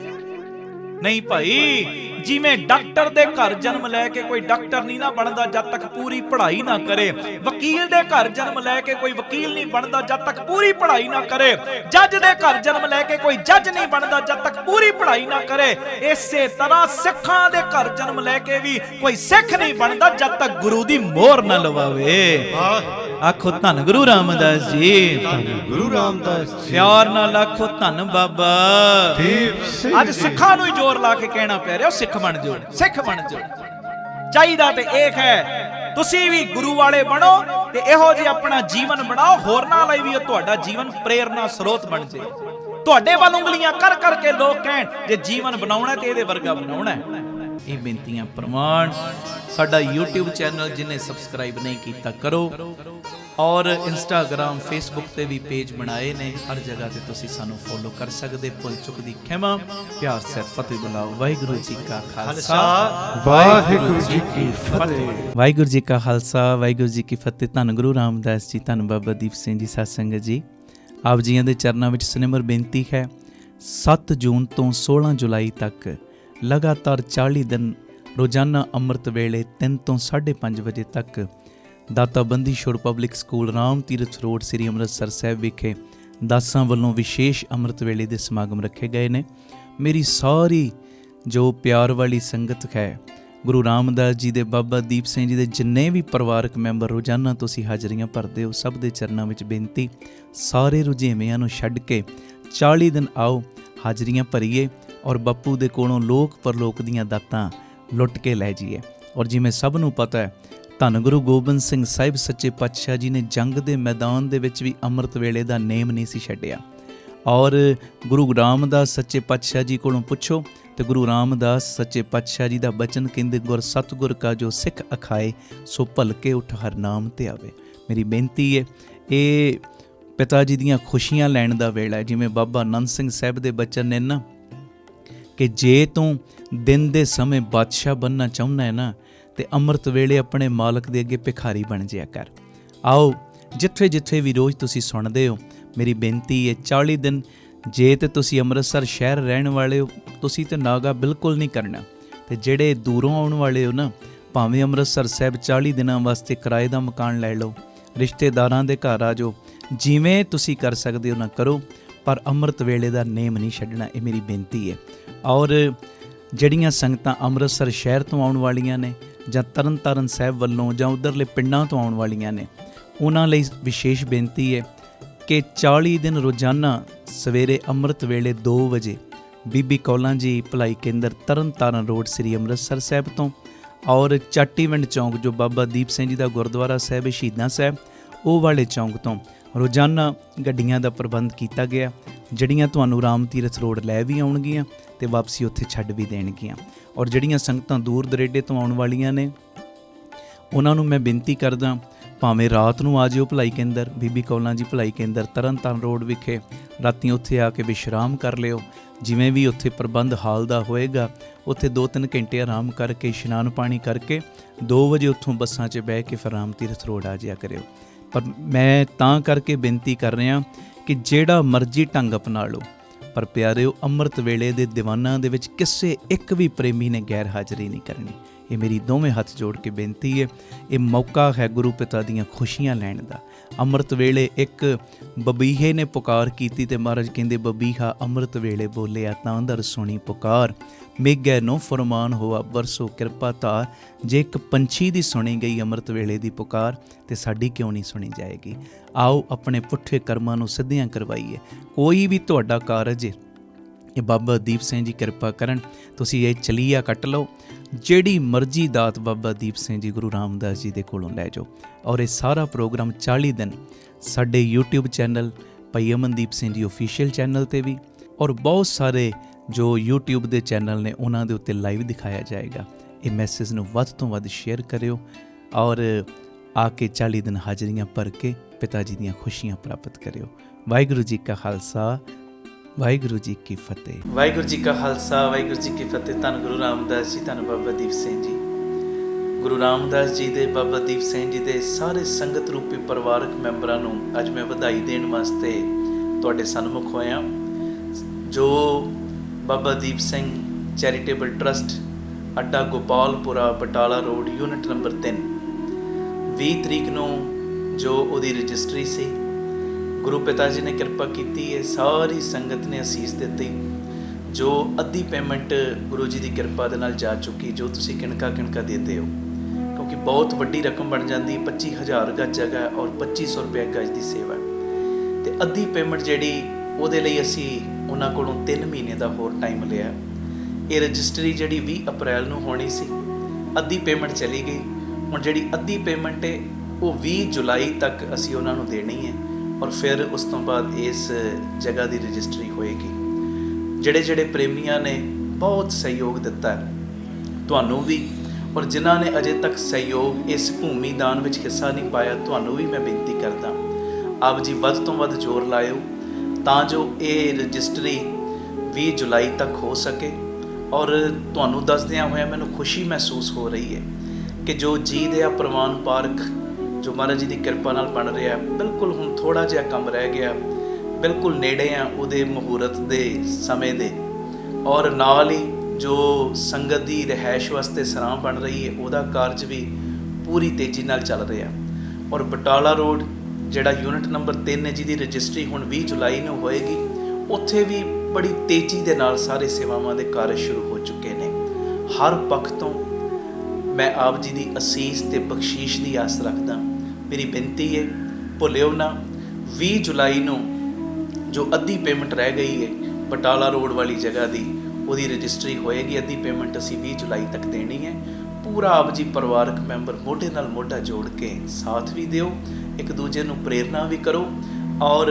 ਨਹੀਂ ਭਾਈ, ਜਿਵੇਂ ਡਾਕਟਰ ਦੇ ਘਰ ਜਨਮ ਲੈ ਕੇ ਕੋਈ ਡਾਕਟਰ ਨਹੀਂ ਨਾ ਬਣਦਾ ਜਦ ਤੱਕ ਪੂਰੀ ਪੜ੍ਹਾਈ ਨਾ ਕਰੇ, ਵਕੀਲ ਦੇ ਘਰ ਜਨਮ ਲੈ ਕੇ ਕੋਈ ਵਕੀਲ ਨਹੀਂ ਬਣਦਾ ਜਦ ਤੱਕ ਪੂਰੀ ਪੜ੍ਹਾਈ ਨਾ ਕਰੇ, ਜੱਜ ਦੇ ਘਰ ਜਨਮ ਲੈ ਕੇ ਕੋਈ ਜੱਜ ਨਹੀਂ ਬਣਦਾ ਜਦ ਤੱਕ ਪੂਰੀ ਪੜ੍ਹਾਈ ਨਾ ਕਰੇ। ਇਸੇ ਤਰ੍ਹਾਂ ਸਿੱਖਾਂ ਦੇ ਘਰ ਜਨਮ ਲੈ ਕੇ ਵੀ ਕੋਈ ਸਿੱਖ ਨਹੀਂ ਬਣਦਾ ਜਦ ਤੱਕ ਗੁਰੂ ਦੀ ਮੋਹਰ ਨਾ ਲਵਾਵੇ। ਆਖੋ ਧੰਨ ਗੁਰੂ ਰਾਮਦਾਸ ਜੀ, ਗੁਰੂ ਰਾਮਦਾਸ ਜੀ। ਪਿਆਰ ਨਾਲ ਆਖੋ ਧੰਨ ਬਾਬਾ ਦੀਪ ਸਿੰਘ। ਅੱਜ ਸਿੱਖਾਂ ਨੂੰ ਹੀ ਜ਼ੋਰ ਲਾ ਕੇ ਕਹਿਣਾ ਪੈ ਰਿਹਾ, ਸਿੱਖ ਬਣ ਜਾਓ, ਸਿੱਖ ਬਣ ਜਾਓ। ਚਾਹੀਦਾ ਤੇ ਇਹ ਹੈ, ਤੁਸੀਂ ਵੀ ਗੁਰੂ ਵਾਲੇ ਬਣੋ ਤੇ ਇਹੋ ਜਿਹਾ ਆਪਣਾ ਜੀਵਨ ਬਣਾਓ, ਹੋਰਨਾਂ ਲਈ ਵੀ ਤੁਹਾਡਾ ਜੀਵਨ ਪ੍ਰੇਰਨਾ ਸਰੋਤ ਬਣ ਜੇ। ਤੁਹਾਡੇ ਵੱਲ ਉਂਗਲੀਆਂ ਕਰ ਕਰਕੇ ਲੋਕ ਕਹਿਣ ਜੇ ਜੀਵਨ ਬਣਾਉਣਾ ਤੇ ਇਹਦੇ ਵਰਗਾ ਬਣਾਉਣਾ। ਇਹ ਬੇਨਤੀਆਂ ਪ੍ਰਮਾਣ। ਸਾਡਾ YouTube ਚੈਨਲ ਜਿਹਨੇ ਸਬਸਕ੍ਰਾਈਬ ਨਹੀਂ ਕੀਤਾ ਕਰੋ, ਔਰ ਇੰਸਟਾਗ੍ਰਾਮ ਫੇਸਬੁੱਕ ਤੇ ਵੀ ਪੇਜ ਬਣਾਏ ਨੇ, ਹਰ ਜਗ੍ਹਾ ਤੇ ਤੁਸੀਂ ਸਾਨੂੰ ਫੋਲੋ ਕਰ ਸਕਦੇ। ਭੁੱਲ ਚੁੱਕ ਦੀ ਖਿਮਾ, ਪਿਆਰ ਸੇ ਫਤਿਹ ਬੁਲਾਓ। ਵਾਹਿਗੁਰੂ ਜੀ ਕਾ ਖਾਲਸਾ, ਵਾਹਿਗੁਰੂ ਜੀ ਕੀ ਫਤਿਹ। ਵਾਹਿਗੁਰੂ ਜੀ ਕਾ ਖਾਲਸਾ, ਵਾਹਿਗੁਰੂ ਜੀ ਕੀ ਫਤਿਹ। ਧੰਨ ਗੁਰੂ ਰਾਮਦਾਸ ਜੀ, ਧੰਨ ਬਾਬਾ ਦੀਪ ਸਿੰਘ ਜੀ ਸਾਧ ਸੰਗਤ ਜੀ। ਆਪ ਜੀਆਂ ਦੇ ਚਰਨਾਂ ਵਿੱਚ ਸਨਿਮਰ ਬੇਨਤੀ ਹੈ, 7 ਜੂਨ ਤੋਂ 16 ਜੁਲਾਈ ਤੱਕ ਲਗਾਤਾਰ 40 ਦਿਨ ਰੋਜ਼ਾਨਾ ਅੰਮ੍ਰਿਤ ਵੇਲੇ 3 ਤੋਂ 5:30 ਵਜੇ ਤੱਕ ਦਾਤਾ Bandi Chhor public school Ram Tirath road ਸ੍ਰੀ ਅੰਮ੍ਰਿਤਸਰ ਸਾਹਿਬ ਵਿਖੇ ਦਾਸਾਂ ਵੱਲੋਂ ਵਿਸ਼ੇਸ਼ ਅੰਮ੍ਰਿਤ ਵੇਲੇ ਦੇ ਸਮਾਗਮ ਰੱਖੇ ਗਏ ਨੇ। ਮੇਰੀ ਸਾਰੀ ਜੋ ਪਿਆਰ ਵਾਲੀ ਸੰਗਤ ਹੈ, ਗੁਰੂ ਰਾਮਦਾਸ ਜੀ ਦੇ, ਬਾਬਾ ਦੀਪ ਸਿੰਘ ਜੀ ਦੇ ਜਿੰਨੇ ਵੀ ਪਰਿਵਾਰਕ ਮੈਂਬਰ ਰੋਜ਼ਾਨਾ ਤੁਸੀਂ ਹਾਜ਼ਰੀਆਂ ਭਰਦੇ ਹੋ, ਸਭ ਦੇ ਚਰਨਾਂ ਵਿੱਚ ਬੇਨਤੀ, ਸਾਰੇ ਰੁਝੇਵਿਆਂ ਨੂੰ ਛੱਡ ਕੇ 40 ਦਿਨ ਆਓ, ਹਾਜ਼ਰੀਆਂ ਭਰੀਏ ਔਰ ਬਾਪੂ ਦੇ ਕੋਲੋਂ ਲੋਕ ਪਰਲੋਕ ਦੀਆਂ ਦਾਤਾਂ ਲੁੱਟ ਕੇ ਲੈ ਜਾਈਏ। ਔਰ ਜਿਵੇਂ ਸਭ ਨੂੰ ਪਤਾ ਹੈ, ਧੰਨ ਗੁਰੂ ਗੋਬਿੰਦ ਸਿੰਘ ਸਾਹਿਬ ਸੱਚੇ ਪਾਤਸ਼ਾਹ ਜੀ ਨੇ ਜੰਗ ਦੇ ਮੈਦਾਨ ਦੇ ਵਿੱਚ ਵੀ ਅੰਮ੍ਰਿਤ ਵੇਲੇ ਦਾ ਨੇਮ ਨਹੀਂ ਸੀ ਛੱਡਿਆ। ਔਰ ਗੁਰੂ ਰਾਮਦਾਸ ਸੱਚੇ ਪਾਤਸ਼ਾਹ ਜੀ ਕੋਲੋਂ ਪੁੱਛੋ ਤੇ ਗੁਰੂ ਰਾਮਦਾਸ ਸੱਚੇ ਪਾਤਸ਼ਾਹ ਜੀ ਦਾ ਬਚਨ ਕਹਿੰਦੇ, ਗੁਰ ਸਤਿਗੁਰ ਕਾ ਜੋ ਸਿੱਖ ਅਖਾਏ, ਸੋ ਭਲਕੇ ਉਠ ਹਰ ਨਾਮ ਤੇ ਆਵੇ। ਮੇਰੀ ਬੇਨਤੀ ਹੈ, ਇਹ ਪਿਤਾ ਜੀ ਦੀਆਂ ਖੁਸ਼ੀਆਂ ਲੈਣ ਦਾ ਵੇਲਾ ਹੈ। ਜਿਵੇਂ ਬਾਬਾ ਆਨੰਦ ਸਿੰਘ ਸਾਹਿਬ ਦੇ ਬਚਨ ਨੇ ਨਾ, ਕਿ ਜੇ ਤੂੰ ਦਿਨ ਦੇ ਸਮੇਂ ਬਾਦਸ਼ਾਹ ਬਣਨਾ ਚਾਹੁੰਦਾ ਹੈ ਨਾ, ਤੇ ਅੰਮ੍ਰਿਤ ਵੇਲੇ ਆਪਣੇ ਮਾਲਕ ਦੇ ਅੱਗੇ ਭਿਖਾਰੀ ਬਣ ਜਿਆ ਕਰ। ਆਓ ਜਿੱਥੇ ਜਿੱਥੇ ਵੀ ਰੋਜ਼ ਤੁਸੀਂ ਸੁਣਦੇ ਹੋ, ਮੇਰੀ ਬੇਨਤੀ ਹੈ 40 ਦਿਨ ਜੇ ਤੇ ਤੁਸੀਂ ਅੰਮ੍ਰਿਤਸਰ ਸ਼ਹਿਰ ਰਹਿਣ ਵਾਲੇ ਹੋ, ਤੁਸੀਂ ਤੇ ਨਾਗਾ ਬਿਲਕੁਲ ਨਹੀਂ ਕਰਨਾ। ਤੇ ਜਿਹੜੇ ਦੂਰੋਂ ਆਉਣ ਵਾਲੇ ਹੋ ਨਾ, ਭਾਵੇਂ ਅੰਮ੍ਰਿਤਸਰ ਸਾਹਿਬ 40 ਦਿਨਾਂ ਵਾਸਤੇ ਕਿਰਾਏ ਦਾ ਮਕਾਨ ਲੈ ਲਓ, ਰਿਸ਼ਤੇਦਾਰਾਂ ਦੇ ਘਰ ਆ ਜਾਓ, ਜਿਵੇਂ ਤੁਸੀਂ ਕਰ ਸਕਦੇ ਹੋ ਨਾ ਕਰੋ, ਪਰ ਅੰਮ੍ਰਿਤ ਵੇਲੇ ਦਾ ਨੇਮ ਨਹੀਂ ਛੱਡਣਾ, ਇਹ ਮੇਰੀ ਬੇਨਤੀ ਹੈ। ਔਰ ਜਿਹੜੀਆਂ ਸੰਗਤਾਂ ਅੰਮ੍ਰਿਤਸਰ ਸ਼ਹਿਰ ਤੋਂ ਆਉਣ ਵਾਲੀਆਂ ਨੇ ਜਾਂ ਤਰਨ ਤਾਰਨ ਸਾਹਿਬ ਵੱਲੋਂ ਜਾਂ ਉੱਧਰਲੇ ਪਿੰਡਾਂ ਤੋਂ ਆਉਣ ਵਾਲੀਆਂ ਨੇ, ਉਹਨਾਂ ਲਈ ਵਿਸ਼ੇਸ਼ ਬੇਨਤੀ ਹੈ ਕਿ 40 ਦਿਨ ਰੋਜ਼ਾਨਾ ਸਵੇਰੇ ਅੰਮ੍ਰਿਤ ਵੇਲੇ 2 ਵਜੇ ਬੀਬੀ ਕੌਲਾਂ ਜੀ ਭਲਾਈ ਕੇਂਦਰ ਤਰਨ ਤਾਰਨ ਰੋਡ ਸ੍ਰੀ ਅੰਮ੍ਰਿਤਸਰ ਸਾਹਿਬ ਤੋਂ, ਔਰ ਚਾਟੀਵਿੰਡ ਚੌਂਕ ਜੋ ਬਾਬਾ ਦੀਪ ਸਿੰਘ ਜੀ ਦਾ ਗੁਰਦੁਆਰਾ ਸਾਹਿਬ ਹੈ ਸ਼ਹੀਦਾਂ ਸਾਹਿਬ, ਉਹ ਵਾਲੇ ਚੌਂਕ ਤੋਂ ਰੋਜ਼ਾਨਾ ਗੱਡੀਆਂ ਦਾ ਪ੍ਰਬੰਧ ਕੀਤਾ ਗਿਆ, ਜਿਹੜੀਆਂ ਤੁਹਾਨੂੰ ਰਾਮ ਤੀਰਥ ਰੋਡ ਲੈ ਵੀ ਆਉਣਗੀਆਂ ਅਤੇ ਵਾਪਸੀ ਉੱਥੇ ਛੱਡ ਵੀ ਦੇਣਗੀਆਂ। ਔਰ ਜਿਹੜੀਆਂ ਸੰਗਤਾਂ ਦੂਰ ਦਰੇਡੇ ਤੋਂ ਆਉਣ ਵਾਲੀਆਂ ਨੇ, ਉਹਨਾਂ ਨੂੰ ਮੈਂ ਬੇਨਤੀ ਕਰਦਾ, ਭਾਵੇਂ ਰਾਤ ਨੂੰ ਆ ਜਿਓ ਭਲਾਈ ਕੇਂਦਰ, ਬੀਬੀ ਕੌਲਾਂ ਜੀ ਭਲਾਈ ਕੇਂਦਰ ਤਰਨ ਤਾਰਨ ਰੋਡ ਵਿਖੇ, ਰਾਤੀਂ ਉੱਥੇ ਆ ਕੇ ਵਿਸ਼ਰਾਮ ਕਰ ਲਿਓ। ਜਿਵੇਂ ਵੀ ਉੱਥੇ ਪ੍ਰਬੰਧ ਹਾਲ ਦਾ ਹੋਏਗਾ, ਉੱਥੇ 2-3 ਘੰਟੇ ਆਰਾਮ ਕਰਕੇ ਇਸ਼ਨਾਨ ਪਾਣੀ ਕਰਕੇ 2 ਵਜੇ ਉੱਥੋਂ ਬੱਸਾਂ 'ਚ ਬਹਿ ਕੇ ਫਿਰ ਰਾਮ ਤੀਰਥ ਰੋਡ ਆ ਜਿਆ ਕਰਿਓ। ਪਰ ਮੈਂ ਤਾਂ ਕਰਕੇ ਬੇਨਤੀ ਕਰ ਰਿਹਾ ਕਿ ਜਿਹੜਾ ਮਰਜ਼ੀ ਢੰਗ ਅਪਣਾ ਲਓ, ਪਰ ਪਿਆਰਿਓ ਅੰਮ੍ਰਿਤ ਵੇਲੇ ਦੇ ਦੀਵਾਨਾਂ ਦੇ ਵਿੱਚ ਕਿਸੇ ਇੱਕ ਵੀ ਪ੍ਰੇਮੀ ਨੇ ਗੈਰ ਹਾਜ਼ਰੀ ਨਹੀਂ ਕਰਨੀ। ਇਹ ਮੇਰੀ ਦੋਵੇਂ ਹੱਥ ਜੋੜ ਕੇ ਬੇਨਤੀ ਹੈ। ਇਹ ਮੌਕਾ ਹੈ ਗੁਰੂ ਪਿਤਾ ਦੀਆਂ ਖੁਸ਼ੀਆਂ ਲੈਣ ਦਾ। ਅੰਮ੍ਰਿਤ ਵੇਲੇ ਇੱਕ ਬਬੀਹੇ ਨੇ ਪੁਕਾਰ ਕੀਤੀ ਤੇ ਮਹਾਰਾਜ ਕਹਿੰਦੇ, ਬਬੀਹਾ ਅੰਮ੍ਰਿਤ ਵੇਲੇ ਬੋਲਿਆ ਤਾਂ ਦਰ ਸੁਣੀ ਪੁਕਾਰ, ਮੇਘੈ ਨੋ ਫਰਮਾਨ ਹੋਆ ਵਰਸੋ ਕਿਰਪਾ ਧਾਰ। ਜੇ ਇੱਕ ਪੰਛੀ ਦੀ ਸੁਣੀ ਗਈ ਅੰਮ੍ਰਿਤ ਵੇਲੇ ਦੀ ਪੁਕਾਰ, ਤੇ ਸਾਡੀ ਕਿਉਂ ਨਹੀਂ ਸੁਣੀ ਜਾਏਗੀ? ਆਓ ਆਪਣੇ ਪੁੱਠੇ ਕਰਮਾਂ ਨੂੰ ਸਿੱਧੀਆਂ ਕਰਵਾਈਏ। ਕੋਈ ਵੀ ਤੁਹਾਡਾ ਕਾਰਜ ਹੈ, ਇਹ ਬਾਬਾ ਦੀਪ ਸਿੰਘ ਜੀ ਕਿਰਪਾ ਕਰਨ, ਤੁਸੀਂ ਇਹ ਚਲੀਆ ਕੱਟ ਲਓ, ਜਿਹੜੀ ਮਰਜ਼ੀ ਦਾਤ ਬਾਬਾ ਦੀਪ ਸਿੰਘ ਜੀ ਗੁਰੂ ਰਾਮਦਾਸ ਜੀ ਦੇ ਕੋਲੋਂ ਲੈ ਜਾਓ। ਔਰ ਇਹ ਸਾਰਾ ਪ੍ਰੋਗਰਾਮ 40 ਦਿਨ ਸਾਡੇ YouTube ਚੈਨਲ ਭਾਈ ਅਮਨਦੀਪ ਸਿੰਘ ਜੀ ਆਫੀਸ਼ੀਅਲ ਚੈਨਲ 'ਤੇ ਵੀ, ਔਰ ਬਹੁਤ ਸਾਰੇ ਜੋ YouTube ਦੇ ਚੈਨਲ ਨੇ ਉਹਨਾਂ ਦੇ ਉੱਤੇ ਲਾਈਵ ਦਿਖਾਇਆ ਜਾਏਗਾ। ਇਹ ਮੈਸੇਜ ਨੂੰ ਵੱਧ ਤੋਂ ਵੱਧ ਸ਼ੇਅਰ ਕਰਿਓ ਔਰ ਆ ਕੇ 40 ਦਿਨ ਹਾਜ਼ਰੀਆਂ ਭਰ ਕੇ ਪਿਤਾ ਜੀ ਦੀਆਂ ਖੁਸ਼ੀਆਂ ਪ੍ਰਾਪਤ ਕਰਿਓ। ਵਾਹਿਗੁਰੂ ਜੀ ਕਾ ਖਾਲਸਾ, ਵਾਹਿਗੁਰੂ ਜੀ ਕੀ ਫਤਿਹ। ਵਾਹਿਗੁਰੂ ਜੀ ਕਾ ਖਾਲਸਾ, ਵਾਹਿਗੁਰੂ ਜੀ ਕੀ ਫਤਿਹ। ਧੰਨ ਗੁਰੂ ਰਾਮਦਾਸ ਜੀ, ਧੰਨ ਬਾਬਾ ਦੀਪ ਸਿੰਘ ਜੀ। ਗੁਰੂ ਰਾਮਦਾਸ ਜੀ ਦੇ, ਬਾਬਾ ਦੀਪ ਸਿੰਘ ਜੀ ਦੇ ਸਾਰੇ ਸੰਗਤ ਰੂਪੀ ਪਰਿਵਾਰਕ ਮੈਂਬਰਾਂ ਨੂੰ ਅੱਜ ਮੈਂ ਵਧਾਈ ਦੇਣ ਵਾਸਤੇ ਤੁਹਾਡੇ ਸਨਮੁਖ ਹੋਇਆ। ਜੋ ਬਾਬਾ ਦੀਪ ਸਿੰਘ ਚੈਰੀਟੇਬਲ ਟਰਸਟ, ਅੱਡਾ ਗੋਪਾਲਪੁਰਾ, ਬਟਾਲਾ ਰੋਡ, ਯੂਨਿਟ ਨੰਬਰ 3, 20 ਤਰੀਕ ਨੂੰ ਜੋ ਉਹਦੀ ਰਜਿਸਟਰੀ ਸੀ, ਗੁਰੂ ਪਿਤਾ ਜੀ ਨੇ ਕਿਰਪਾ ਕੀਤੀ ਹੈ, ਸਾਰੀ ਸੰਗਤ ਨੇ ਅਸੀਸ ਦਿੱਤੀ। ਜੋ ਅੱਧੀ ਪੇਮੈਂਟ ਗੁਰੂ ਜੀ ਦੀ ਕਿਰਪਾ ਦੇ ਨਾਲ ਜਾ ਚੁੱਕੀ, ਜੋ ਤੁਸੀਂ ਕਿਣਕਾ ਕਿਣਕਾ ਦਿੰਦੇ ਹੋ, ਕਿਉਂਕਿ ਬਹੁਤ ਵੱਡੀ ਰਕਮ ਬਣ ਜਾਂਦੀ। 25,000 ਗਜ ਜਗ੍ਹਾ ਔਰ 2500 ਰੁਪਏ ਗਜ ਦੀ ਸੇਵਾ, ਅਤੇ ਅੱਧੀ ਪੇਮੈਂਟ ਜਿਹੜੀ ਉਹਦੇ ਲਈ ਅਸੀਂ ਉਹਨਾਂ ਕੋਲੋਂ 3 ਮਹੀਨੇ ਦਾ ਹੋਰ ਟਾਈਮ ਲਿਆ। ਇਹ ਰਜਿਸਟਰੀ ਜਿਹੜੀ 20 ਅਪ੍ਰੈਲ ਨੂੰ ਹੋਣੀ ਸੀ, ਅੱਧੀ ਪੇਮੈਂਟ ਚਲੀ ਗਈ। ਹੁਣ ਜਿਹੜੀ ਅੱਧੀ ਪੇਮੈਂਟ ਹੈ ਉਹ 20 ਜੁਲਾਈ ਤੱਕ ਅਸੀਂ ਉਹਨਾਂ ਨੂੰ ਦੇਣੀ ਹੈ, ਔਰ ਫਿਰ ਉਸ ਤੋਂ ਬਾਅਦ ਇਸ ਜਗ੍ਹਾ ਦੀ ਰਜਿਸਟਰੀ ਹੋਏਗੀ। ਜਿਹੜੇ ਪ੍ਰੇਮੀਆਂ ਨੇ ਬਹੁਤ ਸਹਿਯੋਗ ਦਿੱਤਾ ਤੁਹਾਨੂੰ ਵੀ, ਔਰ ਜਿਨ੍ਹਾਂ ਨੇ ਅਜੇ ਤੱਕ ਸਹਿਯੋਗ ਇਸ ਭੂਮੀ ਦਾਨ ਵਿੱਚ ਹਿੱਸਾ ਨਹੀਂ ਪਾਇਆ, ਤੁਹਾਨੂੰ ਵੀ ਮੈਂ ਬੇਨਤੀ ਕਰਦਾ, ਆਪ ਜੀ ਵੱਧ ਤੋਂ ਵੱਧ ਜ਼ੋਰ ਲਾਇਓ ਤਾਂ ਜੋ ਇਹ ਰਜਿਸਟਰੀ 20 ਜੁਲਾਈ ਤੱਕ ਹੋ ਸਕੇ। ਔਰ ਤੁਹਾਨੂੰ ਦੱਸਦਿਆਂ ਹੋਇਆ ਮੈਨੂੰ ਖੁਸ਼ੀ ਮਹਿਸੂਸ ਹੋ ਰਹੀ ਹੈ ਕਿ ਜੋ ਜੀਅ ਦੇ ਪ੍ਰਵਾਨ ਪਾਰਕ ਜੋ ਮਹਾਰਾਜ ਜੀ ਦੀ ਕਿਰਪਾ ਨਾਲ ਬਣ ਰਿਹਾ, ਬਿਲਕੁਲ ਹੁਣ ਥੋੜ੍ਹਾ ਜਿਹਾ ਕੰਮ ਰਹਿ ਗਿਆ, ਬਿਲਕੁਲ ਨੇੜੇ ਆ ਉਹਦੇ ਮੁਹੂਰਤ ਦੇ ਸਮੇਂ ਦੇ। ਔਰ ਨਾਲ ਹੀ ਜੋ ਸੰਗਤ ਦੀ ਰਿਹਾਇਸ਼ ਵਾਸਤੇ ਸਰਾਂ ਬਣ ਰਹੀ ਹੈ, ਉਹਦਾ ਕਾਰਜ ਵੀ ਪੂਰੀ ਤੇਜ਼ੀ ਨਾਲ ਚੱਲ ਰਿਹਾ। ਔਰ ਬਟਾਲਾ ਰੋਡ ਜਿਹੜਾ ਯੂਨਿਟ ਨੰਬਰ 3 ਹੈ, ਜਿਹਦੀ ਰਜਿਸਟਰੀ ਹੁਣ 20 ਜੁਲਾਈ ਨੂੰ ਹੋਏਗੀ, ਉੱਥੇ ਵੀ ਬੜੀ ਤੇਜ਼ੀ ਦੇ ਨਾਲ ਸਾਰੇ ਸੇਵਾਵਾਂ ਦੇ ਕਾਰਜ ਸ਼ੁਰੂ ਹੋ ਚੁੱਕੇ ਨੇ। ਹਰ ਪੱਖ ਤੋਂ ਮੈਂ ਆਪ ਜੀ ਦੀ ਅਸੀਸ ਤੇ ਬਖਸ਼ੀਸ਼ ਦੀ ਆਸ ਰੱਖਦਾ। ਮੇਰੀ ਬੇਨਤੀ ਹੈ, ਭੁੱਲਿਓ ਨਾ, 20 ਜੁਲਾਈ ਨੂੰ ਜੋ ਅੱਧੀ ਪੇਮੈਂਟ ਰਹਿ ਗਈ ਹੈ ਬਟਾਲਾ ਰੋਡ ਵਾਲੀ ਜਗ੍ਹਾ ਦੀ, ਉਹਦੀ ਰਜਿਸਟਰੀ ਹੋਏਗੀ। ਅੱਧੀ ਪੇਮੈਂਟ ਅਸੀਂ 20 ਜੁਲਾਈ ਤੱਕ ਦੇਣੀ ਹੈ। ਪੂਰਾ ਆਪ ਜੀ ਪਰਿਵਾਰਕ ਮੈਂਬਰ ਮੋਢੇ ਨਾਲ ਮੋਢਾ ਜੋੜ ਕੇ ਸਾਥ ਵੀ ਦਿਓ, ਇੱਕ ਦੂਜੇ ਨੂੰ ਪ੍ਰੇਰਨਾ ਵੀ ਕਰੋ, ਔਰ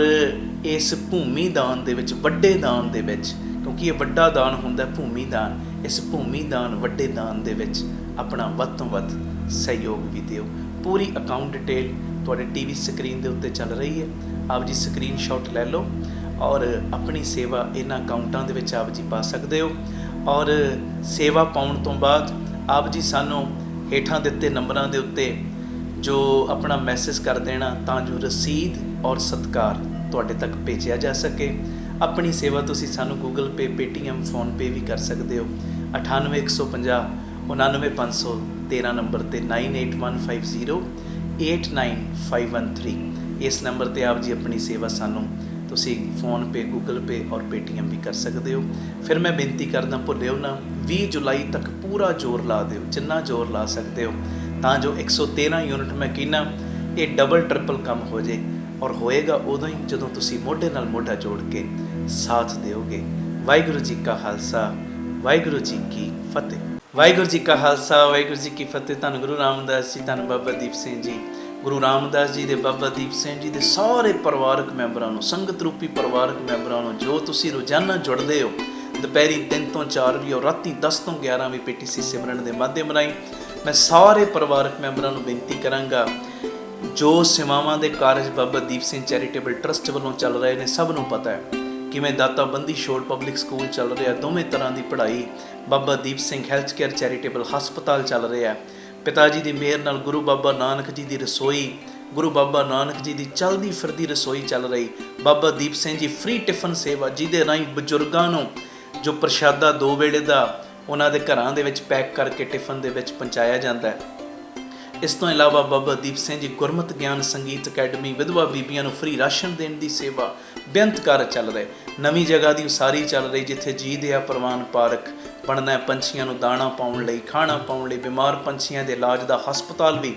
ਇਸ ਭੂਮੀ ਦਾਨ ਦੇ ਵਿੱਚ, ਵੱਡੇ ਦਾਨ ਦੇ ਵਿੱਚ, ਕਿਉਂਕਿ ਇਹ ਵੱਡਾ ਦਾਨ ਹੁੰਦਾ ਭੂਮੀ ਦਾਨ, ਇਸ ਭੂਮੀ ਦਾਨ ਵੱਡੇ ਦਾਨ ਦੇ ਵਿੱਚ ਆਪਣਾ ਵੱਧ ਤੋਂ ਵੱਧ ਸਹਿਯੋਗ ਵੀ ਦਿਓ। ਪੂਰੀ ਅਕਾਊਂਟ ਡਿਟੇਲ ਤੁਹਾਡੇ TV ਸਕਰੀਨ ਦੇ ਉੱਤੇ ਚੱਲ ਰਹੀ ਹੈ, ਆਪ ਜੀ ਸਕਰੀਨਸ਼ਾਟ ਲੈ ਲਓ ਔਰ ਆਪਣੀ ਸੇਵਾ ਇਹਨਾਂ ਅਕਾਊਂਟਾਂ ਦੇ ਵਿੱਚ ਆਪ ਜੀ ਪਾ ਸਕਦੇ ਹੋ। ਔਰ ਸੇਵਾ ਪਾਉਣ ਤੋਂ ਬਾਅਦ ਆਪ ਜੀ ਸਾਨੂੰ ਹੇਠਾਂ ਦਿੱਤੇ ਨੰਬਰਾਂ ਦੇ ਉੱਤੇ ਜੋ ਆਪਣਾ ਮੈਸੇਜ ਕਰ ਦੇਣਾ ਤਾਂ ਜੋ ਰਸੀਦ ਔਰ ਸਤਿਕਾਰ ਤੁਹਾਡੇ ਤੱਕ ਭੇਜਿਆ ਜਾ ਸਕੇ। ਆਪਣੀ ਸੇਵਾ ਤੁਸੀਂ ਸਾਨੂੰ ਗੂਗਲ ਪੇ, ਪੇਟੀਐਮ, ਫੋਨਪੇ ਵੀ ਕਰ ਸਕਦੇ ਹੋ। 98 150 99 513 ਨੰਬਰ ਤੇ 9815089513 ਇਸ ਨੰਬਰ ਤੇ ਆਪ ਜੀ ਆਪਣੀ ਸੇਵਾ ਸਾਨੂੰ ਤੁਸੀਂ ਫੋਨਪੇ, ਗੂਗਲ ਪੇ ਔਰ ਪੇਟੀਐਮ ਵੀ ਕਰ ਸਕਦੇ ਹੋ। ਫਿਰ ਮੈਂ ਬੇਨਤੀ ਕਰਦਾ, ਭੁੱਲਿਓ ਨਾ 20 ਜੁਲਾਈ ਤੱਕ ਪੂਰਾ ਜ਼ੋਰ ਲਾ ਦਿਓ, ਜਿੰਨਾ ਜ਼ੋਰ ਲਾ ਸਕਦੇ ਹੋ, ਤਾਂ ਜੋ 113 ਯੂਨਿਟ ਮੈਂ ਕਹਿੰਦਾ ਇਹ ਡਬਲ ਟ੍ਰਿਪਲ ਕੰਮ ਹੋ ਜੇ। ਔਰ ਹੋਏਗਾ ਉਦੋਂ ਹੀ ਜਦੋਂ ਤੁਸੀਂ ਮੋਢੇ ਨਾਲ ਮੋਢਾ ਜੋੜ ਕੇ ਸਾਥ ਦਿਓਗੇ। ਵਾਹਿਗੁਰੂ ਜੀ ਕਾ ਖਾਲਸਾ, ਵਾਹਿਗੁਰੂ ਜੀ ਕੀ ਫਤਿਹ। ਵਾਹਿਗੁਰੂ ਜੀ ਕਾ ਖਾਲਸਾ, ਵਾਹਿਗੁਰੂ ਜੀ ਕੀ ਫਤਿਹ। ਧੰਨ ਗੁਰੂ ਰਾਮਦਾਸ ਜੀ, ਧੰਨ ਬਾਬਾ ਦੀਪ ਸਿੰਘ ਜੀ। ਗੁਰੂ ਰਾਮਦਾਸ ਜੀ ਦੇ, ਬਾਬਾ ਦੀਪ ਸਿੰਘ ਜੀ ਦੇ ਸਾਰੇ ਪਰਿਵਾਰਕ ਮੈਂਬਰਾਂ ਨੂੰ, ਸੰਗਤ ਰੂਪੀ ਪਰਿਵਾਰਕ ਮੈਂਬਰਾਂ ਨੂੰ, ਜੋ ਤੁਸੀਂ ਰੋਜ਼ਾਨਾ ਜੁੜਦੇ ਹੋ ਦੁਪਹਿਰੀ 3 ਤੋਂ 4 ਵੀ ਔਰ ਰਾਤੀ 10 ਤੋਂ 11 ਵੀ PTC ਸਿਮਰਨ ਦੇ ਮਾਧਿਅਮ ਰਾਹੀਂ, ਮੈਂ ਸਾਰੇ ਪਰਿਵਾਰਕ ਮੈਂਬਰਾਂ ਨੂੰ ਬੇਨਤੀ ਕਰਾਂਗਾ, ਜੋ ਸੇਵਾਵਾਂ ਦੇ ਕਾਰਜ ਬਾਬਾ ਦੀਪ ਸਿੰਘ ਚੈਰੀਟੇਬਲ ਟਰਸਟ ਵੱਲੋਂ ਚੱਲ ਰਹੇ ਨੇ, ਸਭ ਨੂੰ ਪਤਾ ਹੈ ਕਿਵੇਂ ਦਾਤਾ ਬੰਦੀ ਛੋੜ ਪਬਲਿਕ ਸਕੂਲ ਚੱਲ ਰਿਹਾ, ਦੋਵੇਂ ਤਰ੍ਹਾਂ ਦੀ ਪੜ੍ਹਾਈ, Baba Deep Singh health care charitable ਹਸਪਤਾਲ ਚੱਲ ਰਿਹਾ, ਪਿਤਾ ਜੀ ਦੀ ਮਿਹਰ ਨਾਲ ਗੁਰੂ ਬਾਬਾ ਨਾਨਕ ਜੀ ਦੀ ਰਸੋਈ, ਗੁਰੂ ਬਾਬਾ ਨਾਨਕ ਜੀ ਦੀ ਚੱਲਦੀ ਫਿਰਦੀ ਰਸੋਈ ਚੱਲ ਰਹੀ, ਬਾਬਾ ਦੀਪ ਸਿੰਘ ਜੀ ਫ੍ਰੀ ਟਿਫਨ ਸੇਵਾ, ਜਿਹਦੇ ਰਾਹੀਂ ਬਜ਼ੁਰਗਾਂ ਨੂੰ ਜੋ ਪ੍ਰਸ਼ਾਦਾ 2 ਵੇਲੇ ਦਾ ਉਹਨਾਂ ਦੇ ਘਰਾਂ ਦੇ ਵਿੱਚ ਪੈਕ ਕਰਕੇ ਟਿਫਨ ਦੇ ਵਿੱਚ ਪਹੁੰਚਾਇਆ ਜਾਂਦਾ ਹੈ। ਇਸ ਤੋਂ ਇਲਾਵਾ ਬਾਬਾ ਦੀਪ ਸਿੰਘ ਜੀ ਗੁਰਮਤਿ ਗਿਆਨ ਸੰਗੀਤ ਅਕੈਡਮੀ, ਵਿਧਵਾ ਬੀਬੀਆਂ ਨੂੰ ਫ੍ਰੀ ਰਾਸ਼ਨ ਦੇਣ ਦੀ ਸੇਵਾ, ਬੇਅੰਤ ਕਾਰਜ ਚੱਲ ਰਹੇ। ਨਵੀਂ ਜਗ੍ਹਾ ਦੀ ਉਸਾਰੀ ਚੱਲ ਰਹੀ, ਜਿੱਥੇ ਜੀ ਦਿਆ ਪ੍ਰਵਾਨ ਪਾਰਕ ਬਣਨਾ ਹੈ, ਪੰਛੀਆਂ ਨੂੰ ਦਾਣਾ ਪਾਉਣ ਲਈ, ਖਾਣਾ ਪਾਉਣ ਲਈ, ਬਿਮਾਰ ਪੰਛੀਆਂ ਦੇ ਇਲਾਜ ਦਾ ਹਸਪਤਾਲ ਵੀ,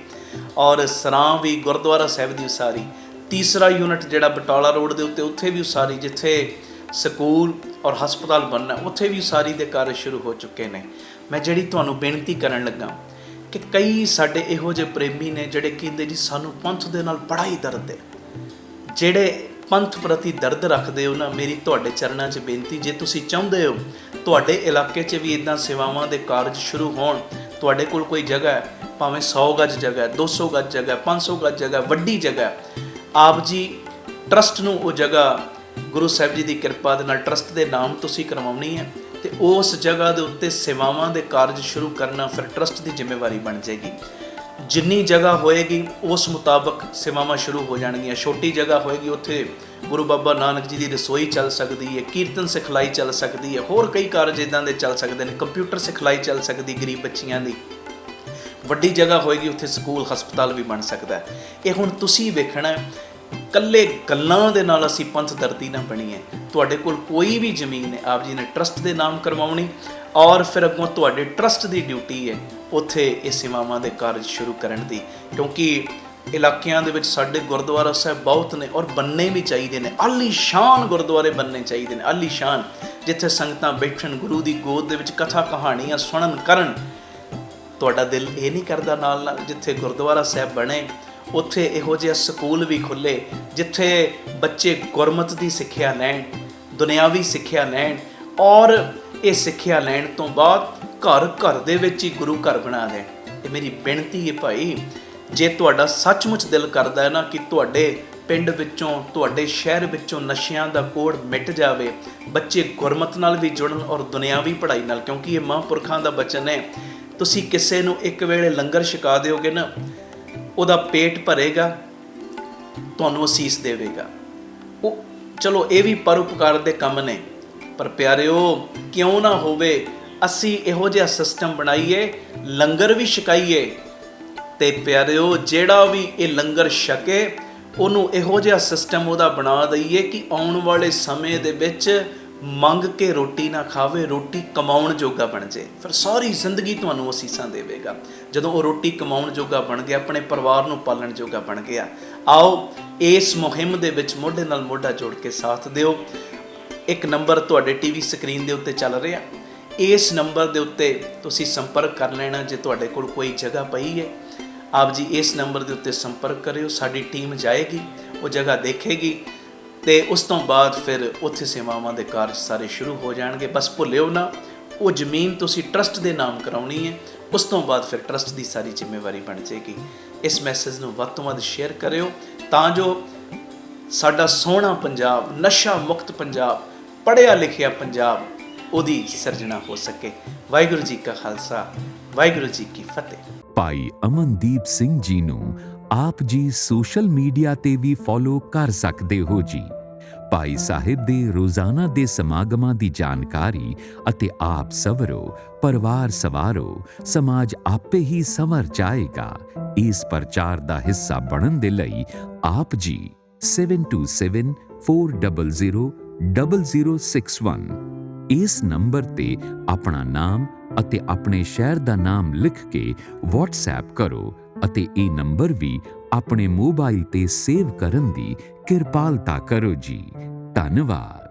ਔਰ ਸਰਾਂ ਵੀ, ਗੁਰਦੁਆਰਾ ਸਾਹਿਬ ਦੀ ਉਸਾਰੀ। ਤੀਸਰਾ ਯੂਨਿਟ ਜਿਹੜਾ ਬਟਾਲਾ ਰੋਡ ਦੇ ਉੱਤੇ, ਉੱਥੇ ਵੀ ਉਸਾਰੀ, ਜਿੱਥੇ ਸਕੂਲ ਔਰ ਹਸਪਤਾਲ ਬਣਨਾ, ਉੱਥੇ ਵੀ ਉਸਾਰੀ ਦੇ ਕਾਰਜ ਸ਼ੁਰੂ ਹੋ ਚੁੱਕੇ ਨੇ। ਮੈਂ ਜਿਹੜੀ ਤੁਹਾਨੂੰ ਬੇਨਤੀ ਕਰਨ ਲੱਗਾ ਕਿ ਕਈ ਸਾਡੇ ਇਹੋ ਜਿਹੇ ਪ੍ਰੇਮੀ ਨੇ ਜਿਹੜੇ ਕਹਿੰਦੇ ਜੀ ਸਾਨੂੰ ਪੰਥ ਦੇ ਨਾਲ ਬੜਾ ਹੀ ਦਰਦ ਹੈ। ਜਿਹੜੇ ਪੰਥ ਪ੍ਰਤੀ ਦਰਦ ਰੱਖਦੇ ਹੋ ਨਾ, ਮੇਰੀ ਤੁਹਾਡੇ ਚਰਨਾਂ 'ਚ ਬੇਨਤੀ, ਜੇ ਤੁਸੀਂ ਚਾਹੁੰਦੇ ਹੋ ਤੁਹਾਡੇ ਇਲਾਕੇ 'ਚ ਵੀ ਇੱਦਾਂ ਸੇਵਾਵਾਂ ਦੇ ਕਾਰਜ ਸ਼ੁਰੂ ਹੋਣ, ਤੁਹਾਡੇ ਕੋਲ ਕੋਈ ਜਗ੍ਹਾ ਹੈ, ਭਾਵੇਂ 100 ਗਜ ਜਗ੍ਹਾ, 200 ਗਜ ਜਗ੍ਹਾ, 500 ਗਜ ਜਗ੍ਹਾ, ਵੱਡੀ ਜਗ੍ਹਾ, ਆਪ ਜੀ ਟਰਸਟ ਨੂੰ ਉਹ ਜਗ੍ਹਾ ਗੁਰੂ ਸਾਹਿਬ ਜੀ ਦੀ ਕਿਰਪਾ ਦੇ ਨਾਲ ਟਰਸਟ ਦੇ ਨਾਮ ਤੁਸੀਂ ਕਰਵਾਉਣੀ ਹੈ, ਤੇ ਉਸ ਜਗ੍ਹਾ ਦੇ ਉੱਤੇ ਸੇਵਾਵਾਂ ਦੇ ਕਾਰਜ ਸ਼ੁਰੂ ਕਰਨਾ ਫਿਰ ਟਰਸਟ ਦੀ ਜ਼ਿੰਮੇਵਾਰੀ ਬਣ ਜਾਏਗੀ। ਜਿੰਨੀ ਜਗ੍ਹਾ ਹੋਏਗੀ ਉਸ ਮੁਤਾਬਕ ਸੇਵਾਵਾਂ ਸ਼ੁਰੂ ਹੋ ਜਾਣਗੀਆਂ। ਛੋਟੀ ਜਗ੍ਹਾ ਹੋਏਗੀ, ਉੱਥੇ ਗੁਰੂ ਬਾਬਾ ਨਾਨਕ ਜੀ ਦੀ ਰਸੋਈ ਚੱਲ ਸਕਦੀ ਹੈ, ਕੀਰਤਨ ਸਿਖਲਾਈ ਚੱਲ ਸਕਦੀ ਹੈ, ਹੋਰ ਕਈ ਕਾਰਜ ਇੱਦਾਂ ਦੇ ਚੱਲ ਸਕਦੇ ਨੇ, ਕੰਪਿਊਟਰ ਸਿਖਲਾਈ ਚੱਲ ਸਕਦੀ ਗਰੀਬ ਬੱਚੀਆਂ ਦੀ। ਵੱਡੀ ਜਗ੍ਹਾ ਹੋਏਗੀ, ਉੱਥੇ ਸਕੂਲ ਹਸਪਤਾਲ ਵੀ ਬਣ ਸਕਦਾ ਹੈ। ਇਹ ਹੁਣ ਤੁਸੀਂ ਵੇਖਣਾ, ਕੱਲੇ ਗੱਲਾਂ ਦੇ ਨਾਲ ਅਸੀਂ ਪੰਥ ਦਰਦੀ ਨਾ ਬਣੀਏ। ਤੁਹਾਡੇ ਕੋਲ ਕੋਈ ਵੀ ਜ਼ਮੀਨ ਹੈ, ਆਪ ਜੀ ਨੇ ਟਰਸਟ ਦੇ ਨਾਮ ਕਰਵਾਉਣੀ, ਔਰ ਫਿਰ ਅੱਗੋਂ ਤੁਹਾਡੇ ਟਰਸਟ ਦੀ ਡਿਊਟੀ ਹੈ ਉੱਥੇ ਇਹ ਸੇਵਾਵਾਂ ਦੇ ਕਾਰਜ ਸ਼ੁਰੂ ਕਰਨ ਦੀ, ਕਿਉਂਕਿ ਇਲਾਕਿਆਂ ਦੇ ਵਿੱਚ ਸਾਡੇ ਗੁਰਦੁਆਰਾ ਸਾਹਿਬ ਬਹੁਤ ਨੇ ਔਰ ਬੰਨੇ ਵੀ ਚਾਹੀਦੇ ਨੇ। ਆਲੀਸ਼ਾਨ ਗੁਰਦੁਆਰੇ ਬੰਨੇ ਚਾਹੀਦੇ ਨੇ, ਆਲੀਸ਼ਾਨ, ਜਿੱਥੇ ਸੰਗਤਾਂ ਬੈਠਣ, ਗੁਰੂ ਦੀ ਗੋਦ ਦੇ ਵਿੱਚ ਕਥਾ ਕਹਾਣੀਆਂ ਸੁਣਨ, ਕਰਨ। ਤੁਹਾਡਾ ਦਿਲ ਇਹ ਨਹੀਂ ਕਰਦਾ ਨਾਲ ਨਾਲ ਜਿੱਥੇ ਗੁਰਦੁਆਰਾ ਸਾਹਿਬ ਬਣੇ ਉੱਥੇ ਇਹੋ ਜਿਹਾ ਸਕੂਲ ਵੀ ਖੁੱਲ੍ਹੇ, ਜਿੱਥੇ ਬੱਚੇ ਗੁਰਮਤਿ ਦੀ ਸਿੱਖਿਆ ਲੈਣ, ਦੁਨਿਆਵੀ ਸਿੱਖਿਆ ਲੈਣ, ਔਰ ਇਹ ਸਿੱਖਿਆ ਲੈਣ ਤੋਂ ਬਾਅਦ ਘਰ ਘਰ ਦੇ ਵਿੱਚ ਹੀ ਗੁਰੂ ਘਰ ਬਣਾ ਦੇਣ। ਇਹ ਮੇਰੀ ਬੇਨਤੀ ਹੈ ਭਾਈ, ਜੇ ਤੁਹਾਡਾ ਸੱਚਮੁੱਚ ਦਿਲ ਕਰਦਾ ਹੈ ਨਾ ਕਿ ਤੁਹਾਡੇ ਪਿੰਡ ਵਿੱਚੋਂ, ਤੁਹਾਡੇ ਸ਼ਹਿਰ ਵਿੱਚੋਂ ਨਸ਼ਿਆਂ ਦਾ ਕੋੜ ਮਿਟ ਜਾਵੇ, ਬੱਚੇ ਗੁਰਮਤਿ ਨਾਲ ਵੀ ਜੁੜਨ ਔਰ ਦੁਨਿਆਵੀ ਪੜ੍ਹਾਈ ਨਾਲ, ਕਿਉਂਕਿ ਇਹ ਮਹਾਂਪੁਰਖਾਂ ਦਾ ਬਚਨ ਹੈ, ਤੁਸੀਂ ਕਿਸੇ ਨੂੰ ਇੱਕ ਵੇਲੇ ਲੰਗਰ ਛਕਾ ਦਿਓਗੇ ਨਾ, ਉਹਦਾ ਪੇਟ ਭਰੇਗਾ, ਤੁਹਾਨੂੰ ਅਸੀਸ ਦੇਵੇਗਾ। ਉਹ ਚਲੋ ਇਹ ਵੀ ਪਰਉਪਕਾਰ ਦੇ ਕੰਮ ਨੇ, ਪਰ ਪਿਆਰਿਓ ਕਿਉਂ ਨਾ ਹੋਵੇ ਅਸੀਂ ਇਹੋ ਜਿਹਾ ਸਿਸਟਮ ਬਣਾਈਏ, ਲੰਗਰ ਵੀ ਛਕਾਈਏ, ਤੇ ਪਿਆਰਿਓ ਜਿਹੜਾ ਵੀ ਇਹ ਲੰਗਰ ਛਕੇ ਉਹਨੂੰ ਇਹੋ ਜਿਹਾ ਸਿਸਟਮ ਉਹਦਾ ਬਣਾ ਦਈਏ ਕਿ ਆਉਣ ਵਾਲੇ ਸਮੇਂ ਦੇ ਵਿੱਚ ਮੰਗ ਕੇ ਰੋਟੀ ਨਾ ਖਾਵੇ, ਰੋਟੀ ਕਮਾਉਣ ਜੋਗਾ ਬਣ ਜੇ, ਫਿਰ ਸਾਰੀ ਜ਼ਿੰਦਗੀ ਤੁਹਾਨੂੰ ਅਸੀਸਾਂ ਦੇਵੇਗਾ। ਜਦੋਂ ਉਹ ਰੋਟੀ ਕਮਾਉਣ ਜੋਗਾ ਬਣ ਗਿਆ, ਆਪਣੇ ਪਰਿਵਾਰ ਨੂੰ ਪਾਲਣ ਜੋਗਾ ਬਣ ਗਿਆ। ਆਓ ਇਸ ਮੁਹਿੰਮ ਦੇ ਵਿੱਚ ਮੋਢੇ ਨਾਲ ਮੋਢਾ ਜੋੜ ਕੇ ਸਾਥ ਦਿਓ। ਇੱਕ ਨੰਬਰ ਤੁਹਾਡੇ ਟੀਵੀ ਸਕਰੀਨ ਦੇ ਉੱਤੇ ਚੱਲ ਰਿਹਾ, ਇਸ ਨੰਬਰ ਦੇ ਉੱਤੇ ਤੁਸੀਂ ਸੰਪਰਕ ਕਰ ਲੈਣਾ। ਜੇ ਤੁਹਾਡੇ ਕੋਲ ਕੋਈ ਜਗ੍ਹਾ ਪਈ ਹੈ, ਆਪ ਜੀ ਇਸ ਨੰਬਰ ਦੇ ਉੱਤੇ ਸੰਪਰਕ ਕਰਿਓ, ਸਾਡੀ ਟੀਮ ਜਾਏਗੀ, ਉਹ ਜਗ੍ਹਾ ਦੇਖੇਗੀ, ਤੇ ਉਸ ਤੋਂ ਬਾਅਦ ਫਿਰ ਉੱਥੇ ਸੇਵਾਵਾਂ ਦੇ ਕਾਰਜ ਸਾਰੇ ਸ਼ੁਰੂ ਹੋ ਜਾਣਗੇ। ਬਸ ਭੁੱਲਿਓ ਨਾ, ਉਹ ਜ਼ਮੀਨ ਤੁਸੀਂ ਟਰਸਟ ਦੇ ਨਾਮ ਕਰਾਉਣੀ ਹੈ, ਉਸ ਤੋਂ ਬਾਅਦ ਫਿਰ ਟਰਸਟ ਦੀ ਸਾਰੀ ਜ਼ਿੰਮੇਵਾਰੀ ਬਣ ਜਾਏਗੀ। ਇਸ ਮੈਸੇਜ ਨੂੰ ਵੱਧ ਤੋਂ ਵੱਧ ਸ਼ੇਅਰ ਕਰਿਓ, ਤਾਂ ਜੋ ਸਾਡਾ ਸੋਹਣਾ ਪੰਜਾਬ, ਨਸ਼ਾ ਮੁਕਤ ਪੰਜਾਬ, ਪੜ੍ਹਿਆ ਲਿਖਿਆ ਪੰਜਾਬ, ਉਹਦੀ ਸਿਰਜਣਾ ਹੋ ਸਕੇ। ਵਾਹਿਗੁਰੂ ਜੀ ਕਾ ਖਾਲਸਾ, ਵਾਹਿਗੁਰੂ ਜੀ ਕੀ ਫਤਿਹ। ਭਾਈ ਅਮਨਦੀਪ ਸਿੰਘ ਜੀ ਨੂੰ ਆਪ ਜੀ ਸੋਸ਼ਲ ਮੀਡੀਆ ਤੇ ਵੀ ਫੋਲੋ ਕਰ ਸਕਦੇ ਹੋ ਜੀ। ਭਾਈ ਸਾਹਿਬ ਦੇ ਰੋਜ਼ਾਨਾ ਦੇ ਸਮਾਗਮਾਂ ਦੀ ਜਾਣਕਾਰੀ ਅਤੇ ਆਪ ਸਵਰੋ, ਪਰਿਵਾਰ ਸਵਾਰੋ, ਸਮਾਜ ਆਪੇ ਹੀ ਸੰਵਰ ਜਾਏਗਾ। ਇਸ ਪ੍ਰਚਾਰ ਦਾ ਹਿੱਸਾ ਬਣਨ ਦੇ ਲਈ ਆਪ ਜੀ 7274000061 ਇਸ ਨੰਬਰ ਤੇ ਆਪਣਾ ਨਾਮ ਅਤੇ ਆਪਣੇ ਸ਼ਹਿਰ ਦਾ ਨਾਮ ਲਿਖ ਕੇ WhatsApp ਕਰੋ ਅਤੇ ਇਹ ਨੰਬਰ ਵੀ ਆਪਣੇ ਮੋਬਾਈਲ ਤੇ ਸੇਵ ਕਰਨ ਦੀ ਕਿਰਪਾਲਤਾ ਕਰੋ ਜੀ। ਧੰਨਵਾਦ।